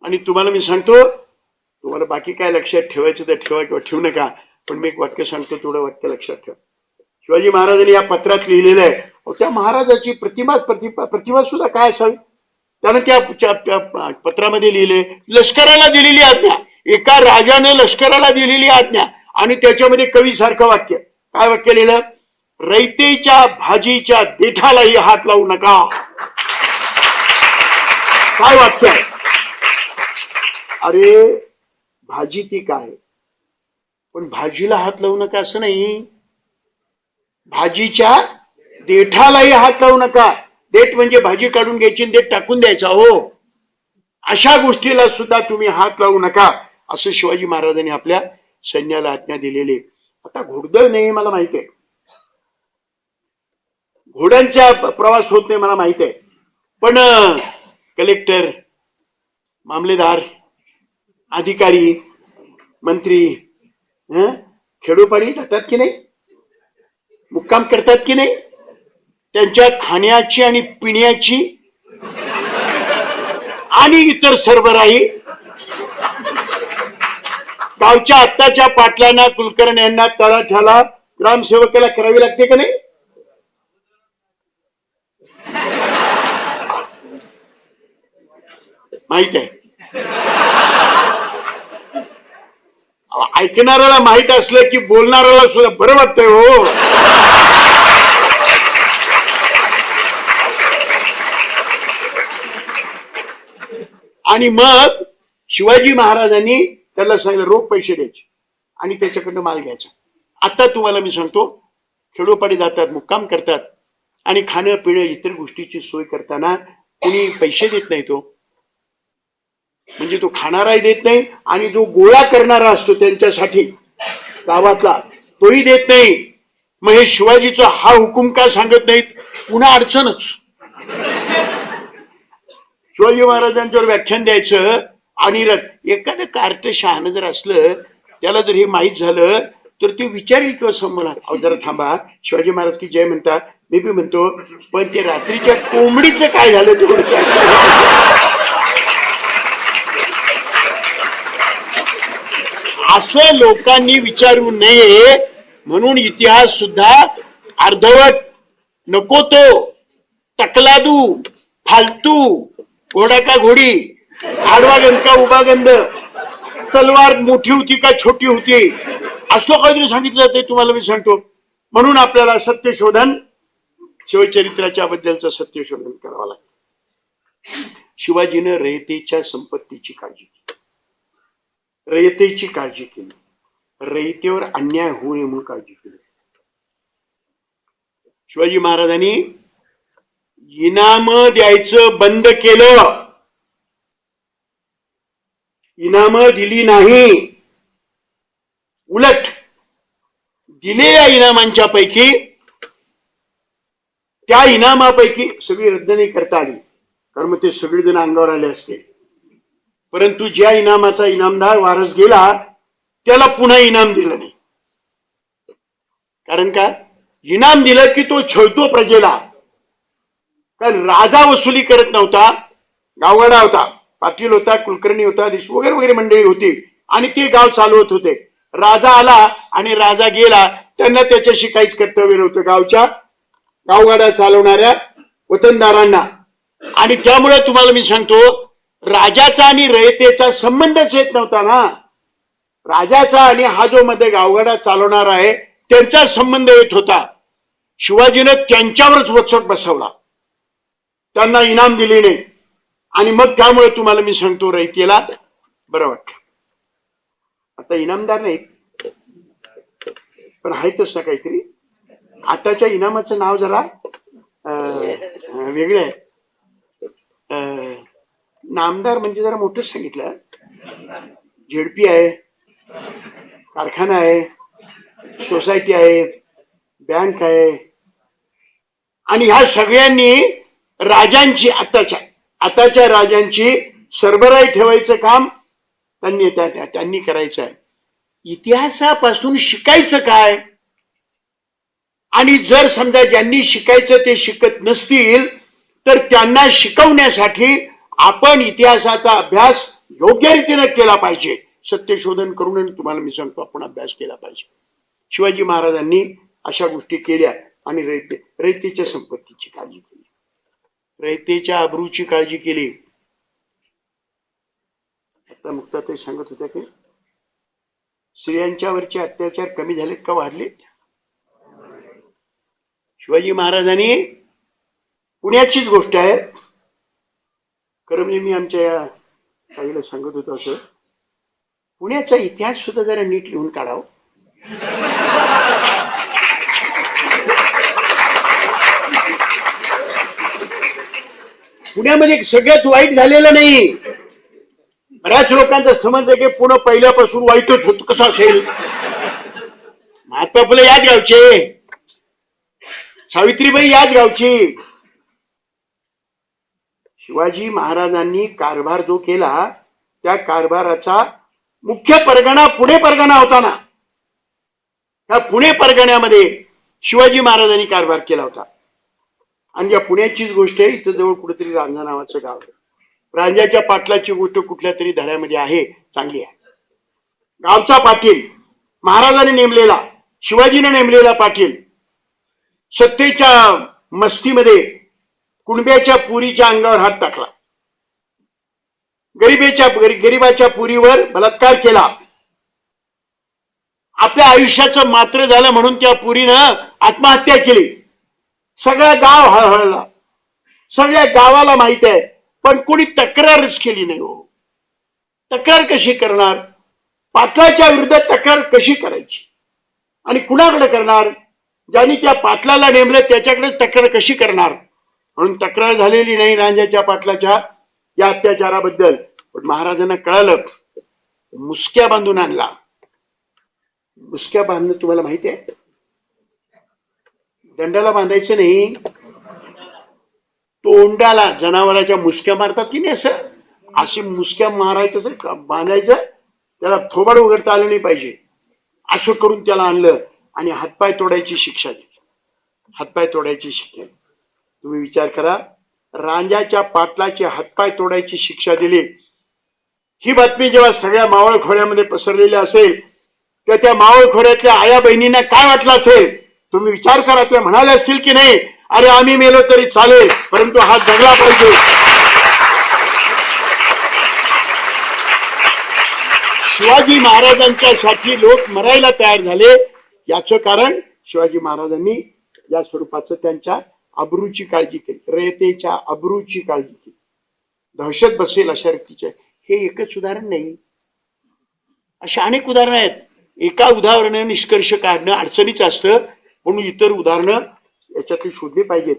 आणि तुम्हाला मी सांगतो, तुम्हाला बाकी काय लक्षात ठेवायचं तर ठेवा किंवा ठेवू नका, पण मी एक वाक्य सांगतो, तेवढं वाक्य लक्षात ठेवा. शिवाजी महाराजांनी या पत्रात लिहिलेलं आहे. त्या महाराजाची प्रतिमा सुद्धा काय असावी, त्यानं त्या पत्रामध्ये लिहिले, लष्कराला दिलेली आज्ञा, एका राजाने लष्कराला दिलेली आज्ञा. आणि त्याच्यामध्ये कवी सारखं वाक्य, काय वाक्य लिहिलं, रयतेच्या भाजीच्या देठालाही हात लावू नका. काय वाक्य आहे. अरे भाजी ती काय, पण भाजीला हात लावू नका असं नाही, भाजीच्या देठालाही हात लावू नका. देठ म्हणजे भाजी काढून घ्यायची आणि देठ टाकून द्यायचा. हो, अशा गोष्टीला सुद्धा तुम्ही हात लावू नका, असं शिवाजी महाराजांनी आपल्या सैन्याला आज्ञा दिलेली. आता घोडदळ नाही मला माहिती आहे, घोड्यांचा प्रवास होत नाही मला माहित आहे, पण कलेक्टर, मामलेदार, अधिकारी, मंत्री खेडोपाडी जातात की नाही, मुक्काम करतात की नाही, त्यांच्या खाण्याची आणि पिण्याची आणि इतर सरबराही गावच्या आत्ताच्या पाटलांना, कुलकर्ण्यांना, तलाठ्याला, ग्रामसेवकाला करावी लागते का नाही? माहित आहे. ऐकणाऱ्याला माहित असलं की बोलणाऱ्याला सुद्धा बरं वाटतंय. हो, आणि मग शिवाजी महाराजांनी त्याला सांगितलं रोख पैसे द्यायचे आणि त्याच्याकडनं माल घ्यायचा. आता तुम्हाला मी सांगतो, खेडोपाडी जातात, मुक्काम करतात आणि खाणं पिणं इतर गोष्टीची सोय करताना कुणी पैसे देत नाही. तो म्हणजे तो खाणाराही देत नाही आणि जो गोळा करणारा असतो त्यांच्यासाठी गावातला तोही देत नाही. मग हे शिवाजीचा हा हुकूम का सांगत नाहीत? पुन्हा अडचणच. शिवाजी महाराजांच्यावर व्याख्यान द्यायचं आणि एखादं कार्ट शहाणं जर असलं, त्याला जर हे माहीत झालं तर ते विचारेल किंवा समोर, अहो जरा थांबा, शिवाजी महाराज की जय म्हणतात, मी बी म्हणतो, पण ते रात्रीच्या कोंबडीचं काय झालं तेवढं सांग. असं लोकांनी विचारू नये म्हणून इतिहास सुद्धा अर्धवट, नको तो, तकलादू, फालतू, घोडा का घोडी, आडवा गंध का उभा गंध, तलवार मोठी होती का छोटी होती, असं काहीतरी सांगितलं ते तुम्हाला मी सांगतो. म्हणून आपल्याला सत्यशोधन, शिवचरित्राच्या बद्दलचं सत्यशोधन करावं लागतं. शिवाजीनं रयतेच्या संपत्तीची काळजी केली, रयतेची काळजी केली, रयतेवर अन्याय होऊ नये म्हणून काळजी केली. शिवाजी महाराजांनी इनाम द्यायचं बंद केलं, इनाम दिली नाही. उलट दिलेल्या इनामांच्या पैकी, त्या इनामापैकी सगळी रद्द नाही करता आली, कारण मग ते सगळेजण अंगावर आले असते. परंतु ज्या इनामाचा इनामदार वारस गेला त्याला पुन्हा इनाम दिलं नाही. कारण का? इनाम दिलं की तो छळतो प्रजेला. कारण राजा वसुली करत नव्हता, गावगाडा होता, पाटील होता, कुलकर्णी होता, देशमुख वगैरे वगैरे मंडळी होती आणि ते गाव चालवत होते. राजा आला आणि राजा गेला, त्यांना त्याच्याशी काहीच कर्तव्य नव्हतं, गावच्या गावगाडा चालवणाऱ्या वतनदारांना. आणि त्यामुळे तुम्हाला मी सांगतो, राजाचा आणि रयतेचा संबंधच येत नव्हता ना. राजाचा आणि हा जो मध्ये गावगाडा चालवणार आहे त्यांचा संबंध येत होता. शिवाजीनं त्यांच्यावरच वचक बसवला, त्यांना इनाम दिले नाही. आणि मग त्यामुळे तुम्हाला मी सांगतो, रयतेला बरं वाटलं. आता इनामदार नाहीत पण आहेतच ना काहीतरी. आताच्या इनामाचं नाव जरा वेगळं आहे. नामदार म्हणजे जरा मोठं सांगितलं. झेडपी आहे, कारखाना आहे, सोसायटी आहे, बँक आहे, आणि ह्या सगळ्यांनी राजांची, आताच्या राजांची सरबराई ठेवायचं काम त्यांनी करायचं आहे. इतिहासापासून शिकायचं काय? आणि जर समजा ज्यांनी शिकायचं ते शिकत नसतील तर त्यांना शिकवण्यासाठी आपण इतिहासाचा अभ्यास योग्य रीतीने केला पाहिजे. सत्यशोधन करून तुम्हाला मी सांगतो, आपण अभ्यास केला पाहिजे. शिवाजी महाराजांनी अशा गोष्टी केल्या आणि रयतेच्या संपत्तीची काळजी केली, रयतेच्या अब्रूची काळजी केली. आता मुक्ताताई सांगत होत्या की स्त्रियांच्यावरचे अत्याचार कमी झालेत का वाढलेत? शिवाजी महाराजांनी, पुण्याचीच गोष्ट आहे, खरं म्हणजे मी आमच्या ताईला सांगत होतो असं, पुण्याचा इतिहास सुद्धा जरा नीट लिहून काढावं. पुण्यामध्ये सगळ्याच वाईट झालेलं नाही. बऱ्याच लोकांचा समज आहे की पुणे पहिल्यापासून वाईटच होत, कसं असेल. महात्मा फुले याच गावचे, सावित्रीबाई याच गावची. शिवाजी महाराजांनी कारभार जो केला त्या कारभाराचा मुख्य परगणा पुणे परगणा होता ना. त्या पुणे परगण्यामध्ये शिवाजी महाराजांनी कारभार केला होता. आणि या पुण्याचीच गोष्ट आहे. इथं जवळ कुठेतरी रांजा नावाचं गाव आहे. रांजाच्या पाटलाची गोष्ट कुठल्या तरी धड्यामध्ये आहे, चांगली आहे. गावचा पाटील महाराजांनी नेमलेला, शिवाजीने नेमलेला पाटील सत्तेच्या मस्तीमध्ये कुणब्याच्या पुरीच्या अंगावर हात टाकला. गरीबाच्या पुरीवर बलात्कार केला. आपल्या आयुष्याचं मात्र झालं म्हणून त्या पुरीनं आत्महत्या केली. सगळा गाव हळहळला, सगळ्या गावाला माहित आहे, पण कोणी तक्रारच केली नाही. हो, तक्रार कशी करणार? पाटलाच्या विरुद्ध तक्रार कशी करायची आणि कुणाकडे करणार? ज्यांनी त्या पाटलाला नेमलं त्याच्याकडे तक्रार कशी करणार? म्हणून तक्रार झालेली नाही रांजाच्या पाटलाच्या या अत्याचाराबद्दल. पण महाराजांना कळालं, मुसक्या बांधून आणला. मुसक्या बांधणं तुम्हाला माहिती आहे? दंडाला बांधायचं नाही, तोंडाला जनावराच्या मुसक्या मारतात की नाही, असं अशी मुसक्या मारायचं, असं बांधायचं. त्याला थोबाड उघडता आलं नाही पाहिजे, असं करून त्याला आणलं आणि हातपाय तोडायची शिक्षा दिली. हातपाय तोडायची शिक्षा. तुम्ही विचार करा, रांजाच्या पाटलाचे हातपाय तोडायची शिक्षा दिली. ही बातमी जेव्हा सगळ्या मावळ खोऱ्यामध्ये पसरलेली असेल तेव्हा त्या मावळ खोऱ्यातल्या आया बहिणींना काय वाटलं असेल? तुम्ही विचार करा. ते म्हणाले असतील की नाही, अरे आम्ही मेलो तरी चालेल, परंतु हा जगला पाहिजे. शिवाजी महाराजांच्यासाठी लोक मरायला तयार झाले. याचं कारण शिवाजी महाराजांनी या स्वरूपाचं त्यांच्या अब्रूची काळजी केली, रयतेच्या अब्रूची काळजी केली. दहशत बसेल अशा रीतीचे हे एकच उदाहरण नाही, अशा अनेक उदाहरणं आहेत. एका उदाहरणाने निष्कर्ष काढणं अडचणीच असतं, म्हणून इतर उदाहरणं याच्यातली शोधली पाहिजेत.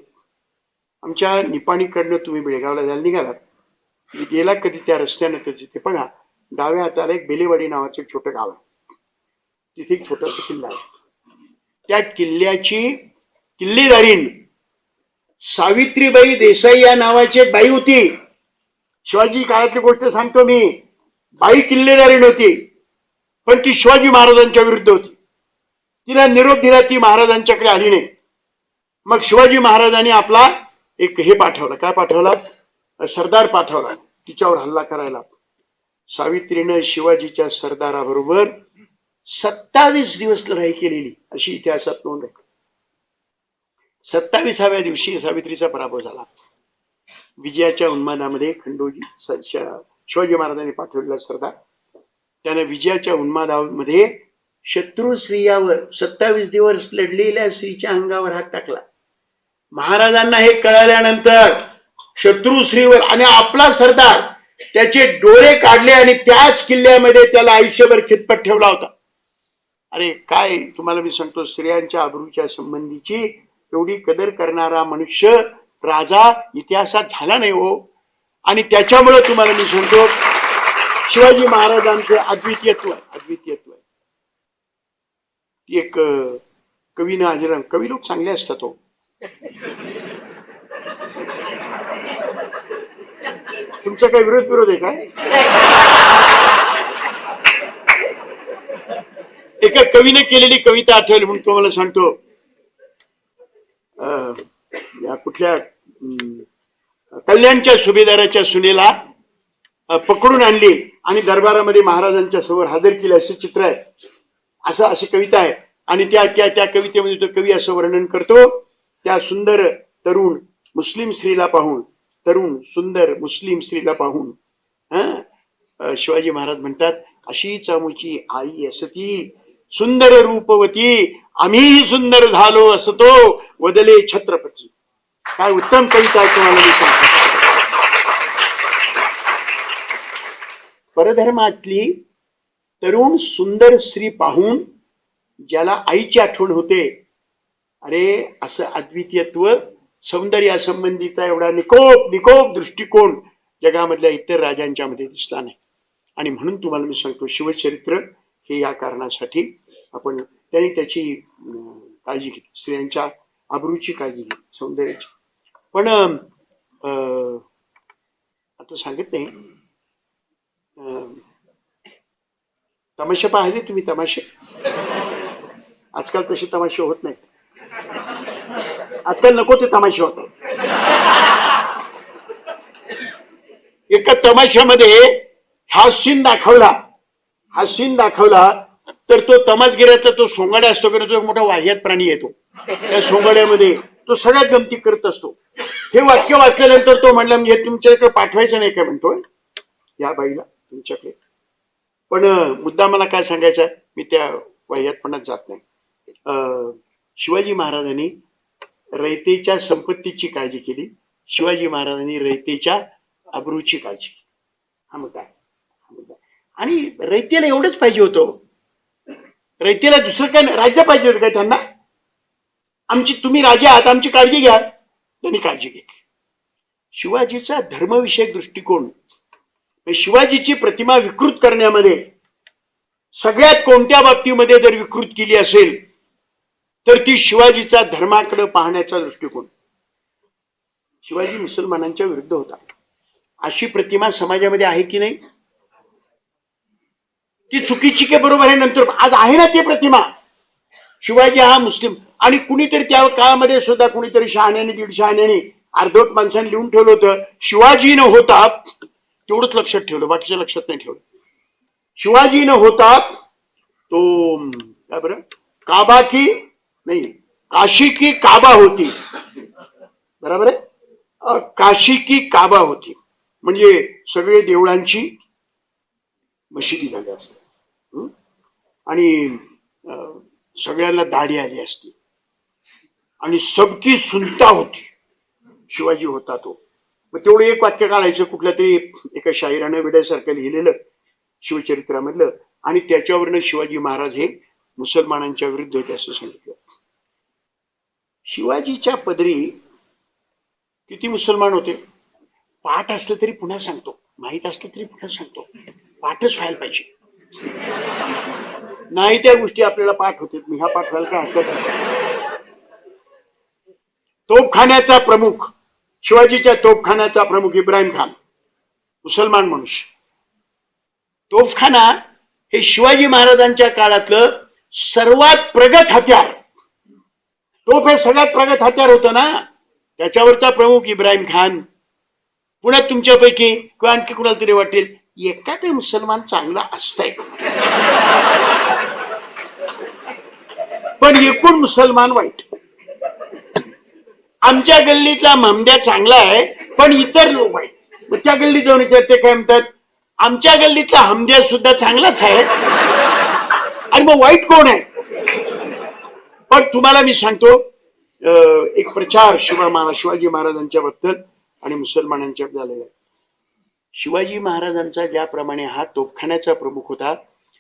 आमच्या निपाणीकडनं तुम्ही बेळगावला जायला निघालात, गेला कधी त्या रस्त्यानं तर तिथे बघा डाव्या हाताला एक बेलेवाडी नावाचं एक छोटं गाव आहे. तिथे एक छोटासा किल्ला आहे. त्या किल्ल्याची किल्लेदारीण सावित्रीबाई देसाई या नावाची एक बाई होती. शिवाजी काळातली गोष्ट सांगतो मी. बाई किल्लेदारीण होती, पण ती शिवाजी महाराजांच्या विरुद्ध होती. तिला निरोप दिला, ती महाराजांच्याकडे आली नाही. मग शिवाजी महाराजांनी आपला एक हे पाठवला, काय पाठवला? सरदार पाठवला तिच्यावर हल्ला करायला. सावित्रीनं शिवाजीच्या सरदाराबरोबर 27 दिवस लढाई केलेली अशी इतिहासात नोंद आहे. 27व्या दिवशी सावित्रीचा पराभव झाला. विजयाच्या उन्मादामध्ये खंडोजी शिवाजी महाराजांनी पाठवलेला सरदार त्याने विजयाच्या उन्मादामध्ये शत्रू स्त्रियावर 27 दिवस लढलेल्या स्त्रीच्या अंगावर हात टाकला. महाराजांना हे कळाल्यानंतर शत्रू स्त्रीवर आणि आपला सरदार त्याचे डोळे काढले आणि त्याच किल्ल्यामध्ये त्याला आयुष्यभर खितपत ठेवला होता. अरे काय तुम्हाला मी सांगतो, स्त्रियांच्या अब्रूच्या संबंधीची एवढी कदर करणारा मनुष्य राजा इतिहासात झाला नाही हो. आणि त्याच्यामुळे तुम्हाला मी सांगतो शिवाजी महाराजांचं अद्वितीयत्व आहे. एक कवीनं आजराम, कवी लोक चांगले असतात हो. तुमचा काही विरोध आहे काय? एका कवीने केलेली कविता आठवली म्हणून तुम्हाला सांगतो. या कुठल्या कल्याणच्या सुभेदाराच्या सुनेला पकडून आणली आणि दरबारामध्ये महाराजांच्या समोर हजर केले असं चित्र आहे. अशी कविता आहे. आणि त्या कवितेमध्ये तो कवी असं वर्णन करतो, त्या सुंदर तरुण मुस्लिम स्त्रीला पाहून, तरुण सुंदर मुस्लिम स्त्रीला पाहून शिवाजी महाराज म्हणतात, अशीच आमुची आई असती सुंदर रूपवती, आम्ही सुंदर झालो असतो वदले छत्रपती. काय उत्तम कविता आहे तुम्हाला मी सांगतो. परधर्मातली तरुण सुंदर स्त्री पाहून ज्याला आईची आठवण होते, अरे असं अद्वितीयत्व सौंदर्यासंबंधीचा एवढा निकोप दृष्टिकोन जगामधल्या इतर राजांच्या मध्ये दिसला नाही. आणि म्हणून तुम्हाला मी सांगतो, शिवचरित्र हे या कारणासाठी आपण त्यांनी त्याची काळजी घेतली, स्त्रियांच्या आबरूची काळजी घेतली, सौंदर्याची. पण आता सांगत नाही, तमाशे पाहिले तुम्ही? तमाशे आजकाल तसे तमाशे होत नाहीत. आजकाल नको ते तमाशे होतात. एका तमाशामध्ये हा सीन दाखवला तर तो तमाशगिऱ्यातला तो सोंगाड्या असतो की तो एक मोठा वाह्यात प्राणी येतो. त्या सोंगाड्यामध्ये तो सगळ्यात गमती करत असतो. हे वाक्य वाचल्यानंतर तो म्हणला, म्हणजे तुमच्याकडे पाठवायचं नाही काय म्हणतोय या बाईला तुमच्याकडे. पण मुद्दा मला काय सांगायचा, मी त्या वाह्यातपणात जात नाही. शिवाजी महाराजांनी रयतेच्या संपत्तीची काळजी केली, शिवाजी महाराजांनी रयतेच्या अब्रूची काळजी केली. हा मुद्दा आहे. आणि रयतेला एवढंच पाहिजे होतं, रयतेला दुसरं काय, राज्य पाहिजे होतं काय त्यांना? तुम्ही राजे आहात, आमची काळजी घ्या. त्यांनी काळजी घेतली. शिवाजीचा धर्मविषयक दृष्टिकोन, शिवाजीची प्रतिमा विकृत करण्यामध्ये सगळ्यात कोणत्या बाबतीमध्ये जर विकृत केली असेल तर ती शिवाजीचा धर्माकडे पाहण्याचा दृष्टिकोन. शिवाजी मुसलमानांच्या विरुद्ध होता, अशी प्रतिमा समाजामध्ये आहे की नाही? ती चुकीची के बरोबर आहे? नंतर आज आहे ना ती प्रतिमा, शिवाजी हा मुस्लिम. आणि कुणीतरी त्या काळामध्ये सुद्धा कुणीतरी शहाण्याने दीड शहाण्याने अर्धवट माणसाने लिहून ठेवलं होतं, शिवाजी न होता, तेवढंच लक्षात ठेवलं, बाकीच्या लक्षात नाही ठेवलं. शिवाजी न होता तो काय बरं, काबा की नाही, काशी की काबा होती. बरोबर आहे, काशी की काबा होती, म्हणजे सगळे देवळांची मशिदी झाली असते आणि सगळ्यांना दाढी आली असती आणि सबकी सुनता होती. शिवाजी होता तो. मग तेवढं एक वाक्य काढायचं कुठल्या तरी एका शाहिरानं विड्यासारखं लिहिलेलं शिवचरित्रामधलं, आणि त्याच्यावरनं शिवाजी महाराज हे मुसलमानांच्या विरुद्ध होते असं सांगितलं. शिवाजीच्या पदरी किती मुसलमान होते? पाठ असलं तरी पुन्हा सांगतो, माहित असलं तरी पुन्हा सांगतो, पाठच व्हायला पाहिजे. नाही त्या गोष्टी आपल्याला पाठ होते, मी हा पाठ व्हायला काय हरकत आहे? तोफखान्याचा प्रमुख, शिवाजीच्या तोफखान्याचा प्रमुख इब्राहिम खान, मुसलमान मनुष्य. तोफखाना हे शिवाजी महाराजांच्या काळातलं सर्वात प्रगत हत्यार. तोफ हे सगळ्यात प्रगत हत्यार होतं ना, त्याच्यावरचा प्रमुख इब्राहिम खान. पुन्हा तुमच्यापैकी किंवा आणखी कुणाला तरी वाटेल एखादा मुसलमान चांगला असतंय, पण एकूण मुसलमान वाईट. आमच्या गल्लीतला ममद्या चांगला आहे पण इतर लोक वाईट. मग त्या गल्लीत जाऊन विचारते, काय म्हणतात, आमच्या गल्लीतला हमद्या सुद्धा चांगलाच आहे आणि मग वाईट कोण आहे? पण तुम्हाला मी सांगतो, एक प्रचार शिवाजी महाराजांच्या बद्दल आणि मुसलमानांच्या झालेला आहे. शिवाजी महाराजांचा ज्याप्रमाणे हा तोफखान्याचा प्रमुख होता,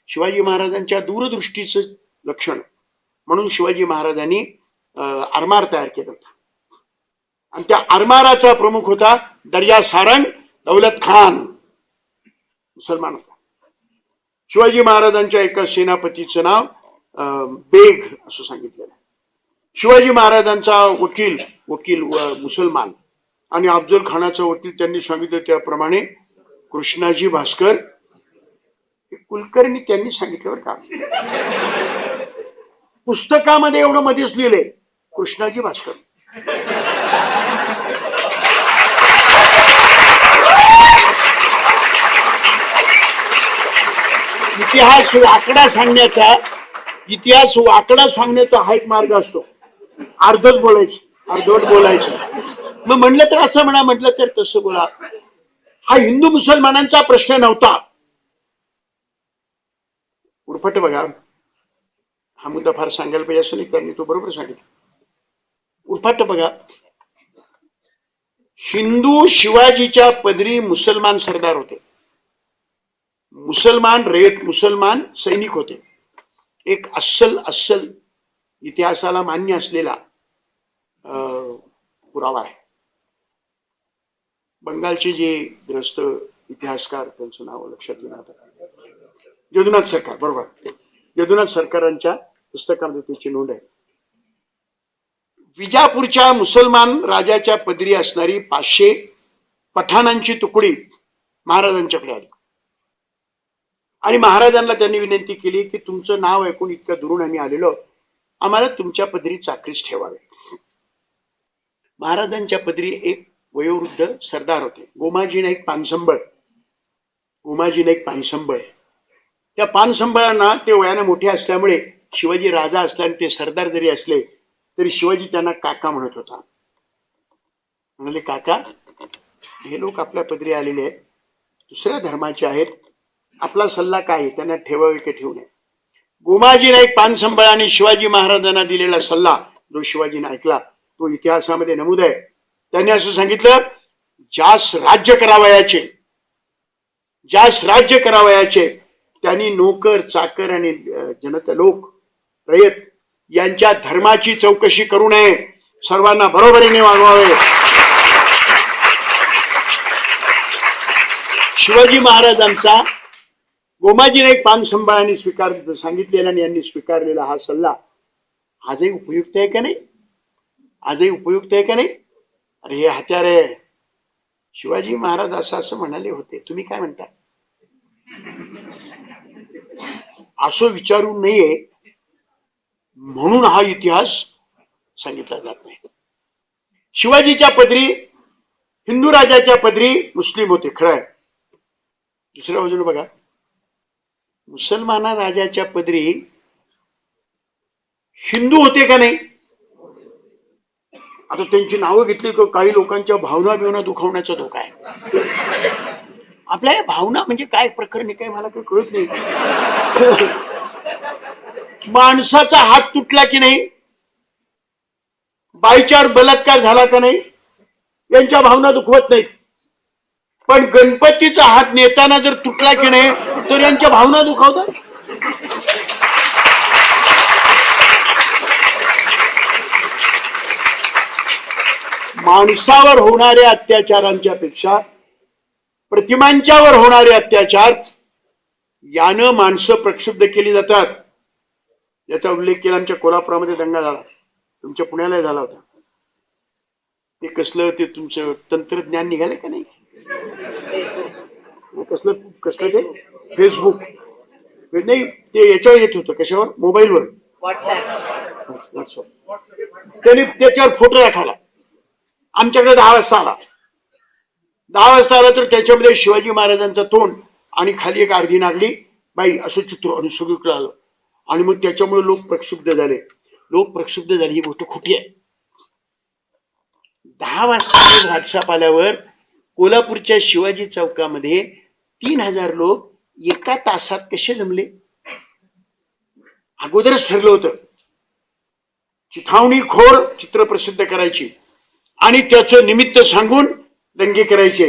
शिवाजी महाराजांच्या दूरदृष्टीचं लक्षण म्हणून शिवाजी महाराजांनी आरमार तयार केला होता आणि त्या आरमाराचा प्रमुख होता दर्या सारंग दौलत खान, मुसलमान होता. शिवाजी महाराजांच्या एका सेनापतीचं नाव बेग असं सांगितलेलं आहे. शिवाजी महाराजांचा वकील मुसलमान आणि अफजल खानाचा वकील, त्यांनी सांगितलं त्याप्रमाणे कृष्णाजी भास्कर कुलकर्णी त्यांनी सांगितल्यावर का पुस्तकामध्ये एवढं मध्येच लिहिलंय कृष्णाजी भास्कर. इतिहास वाकडा सांगण्याचा हा एक मार्ग असतो. अर्धवट बोलायचं. मग म्हणलं तर असं म्हणा, म्हटलं तर तसं बोला. हा हिंदू मुसलमानांचा प्रश्न नव्हता. उरफट बघा, हा मुद्दा फार सांगायला पाहिजे असं नाही, त्यांनी तो बरोबर सांगितलं. उरफट बघा, हिंदू शिवाजीच्या पदरी मुसलमान सरदार होते, मुसलमान सैनिक होते. एक अस्सल इतिहासाला मान्य असलेला पुरावा आहे. बंगालचे जे ग्रस्त इतिहासकार, त्यांचं नाव लक्षात येणार, यदुनाथ सरकार, बरोबर, यदुनाथ सरकारांच्या पुस्तकामध्ये त्याची नोंद आहे. विजापूरच्या मुसलमान राजाच्या पदरी असणारी 500 पठाणांची तुकडी महाराजांच्याकडे आली आणि महाराजांना त्यांनी विनंती केली की तुमचं नाव ऐकून इतक्या दुरून आम्ही आलेलो, आम्हाला तुमच्या पदरी चाकरीस ठेवावे. महाराजांच्या पदरी एक वयोवृद्ध सरदार होते, गोमाजी नाईक पानसंबळ. गोमाजी नाईक पानसंबळ, त्या पानसंबळांना ते वयाने मोठे असल्यामुळे शिवाजी राजा असला आणि ते सरदार जरी असले तरी शिवाजी त्यांना काका म्हणत होता. म्हणाले, काका, हे लोक आपल्या पदरी आलेले आहेत, दुसऱ्या धर्माचे आहेत, आपला सल्ला काय आहे, त्यांना ठेवावे की ठेवू नये. गोमाजी नाईक पानसंबळाने शिवाजी महाराजांना दिलेला सल्ला जो शिवाजीने ऐकला तो इतिहासामध्ये नमूद आहे. त्यांनी असं सांगितलं, ज्यास राज्य करावयाचे, ज्यास राज्य करावयाचे त्यांनी नोकर चाकर आणि जनता लोक रयत यांच्या धर्माची चौकशी करू नये, सर्वांना बरोबरीने वागवावे. शिवाजी महाराजांचा गोमाजी नाईक पानसंबळांनी सांगितलेला आणि यांनी स्वीकारलेला हा सल्ला आजही उपयुक्त आहे का नाही? आजही उपयुक्त आहे का नाही? अरे हे हत्यार आहे. शिवाजी महाराज असं म्हणाले होते, तुम्ही काय म्हणता? असं विचारू नये म्हणून हा इतिहास सांगितला जात नाही. शिवाजीच्या पदरी, हिंदू राजाच्या पदरी मुस्लिम होते, खरं आहे. दुसऱ्या बाजूला बघा, मुसलमान राजाच्या पदरी हिंदू होते का नाही? आता त्यांची नावं घेतली की काही लोकांच्या भावना बिवना दुखावण्याचा धोका आहे. आपल्या या भावना म्हणजे काय प्रकरण काय मला काही कळत नाही. माणसाचा हात तुटला की नाही, बाईच्यावर बलात्कार झाला का नाही, यांच्या भावना दुखवत नाहीत. पण गणपतीचा हात नेताना जर तुटला की नाही तर यांच्या भावना दुखावतात. माणसावर होणाऱ्या अत्याचारांच्या पेक्षा प्रतिमांच्यावर होणारे अत्याचार यानं माणसं प्रक्षुब्ध केली जातात. याचा उल्लेख केला, आमच्या कोल्हापुरामध्ये दंगा झाला, तुमच्या पुण्याला झाला होता. ते कसलं, ते तुमचं तंत्रज्ञान निघाले का नाही? कसलं कसलं ते फेसबुक नाही, ते याच्यावर येत होतं, कशावर? मोबाईलवर, व्हॉट्सअप. त्यांनी त्याच्यावर फोटो दाखवला. आमच्याकडे 10 वाजता आला. 10 वाजता आला तर त्याच्यामध्ये शिवाजी महाराजांचं तोंड आणि खाली एक अर्धी नागली बाई असं चित्र आणि सगळीकडे आलं. आणि मग त्याच्यामुळे लोक प्रक्षुब्ध झाले. लोक प्रक्षुब्ध झाले ही गोष्ट खोटी आहे. 10 वाजता व्हॉट्सअप आल्यावर कोल्हापूरच्या शिवाजी चौकामध्ये 3000 लोक एका तासात कसे जमले? अगोदरच ठरलं होतं चिथावणीखोर चित्र प्रसिद्ध करायची आणि त्याचं निमित्त सांगून दंगे करायचे.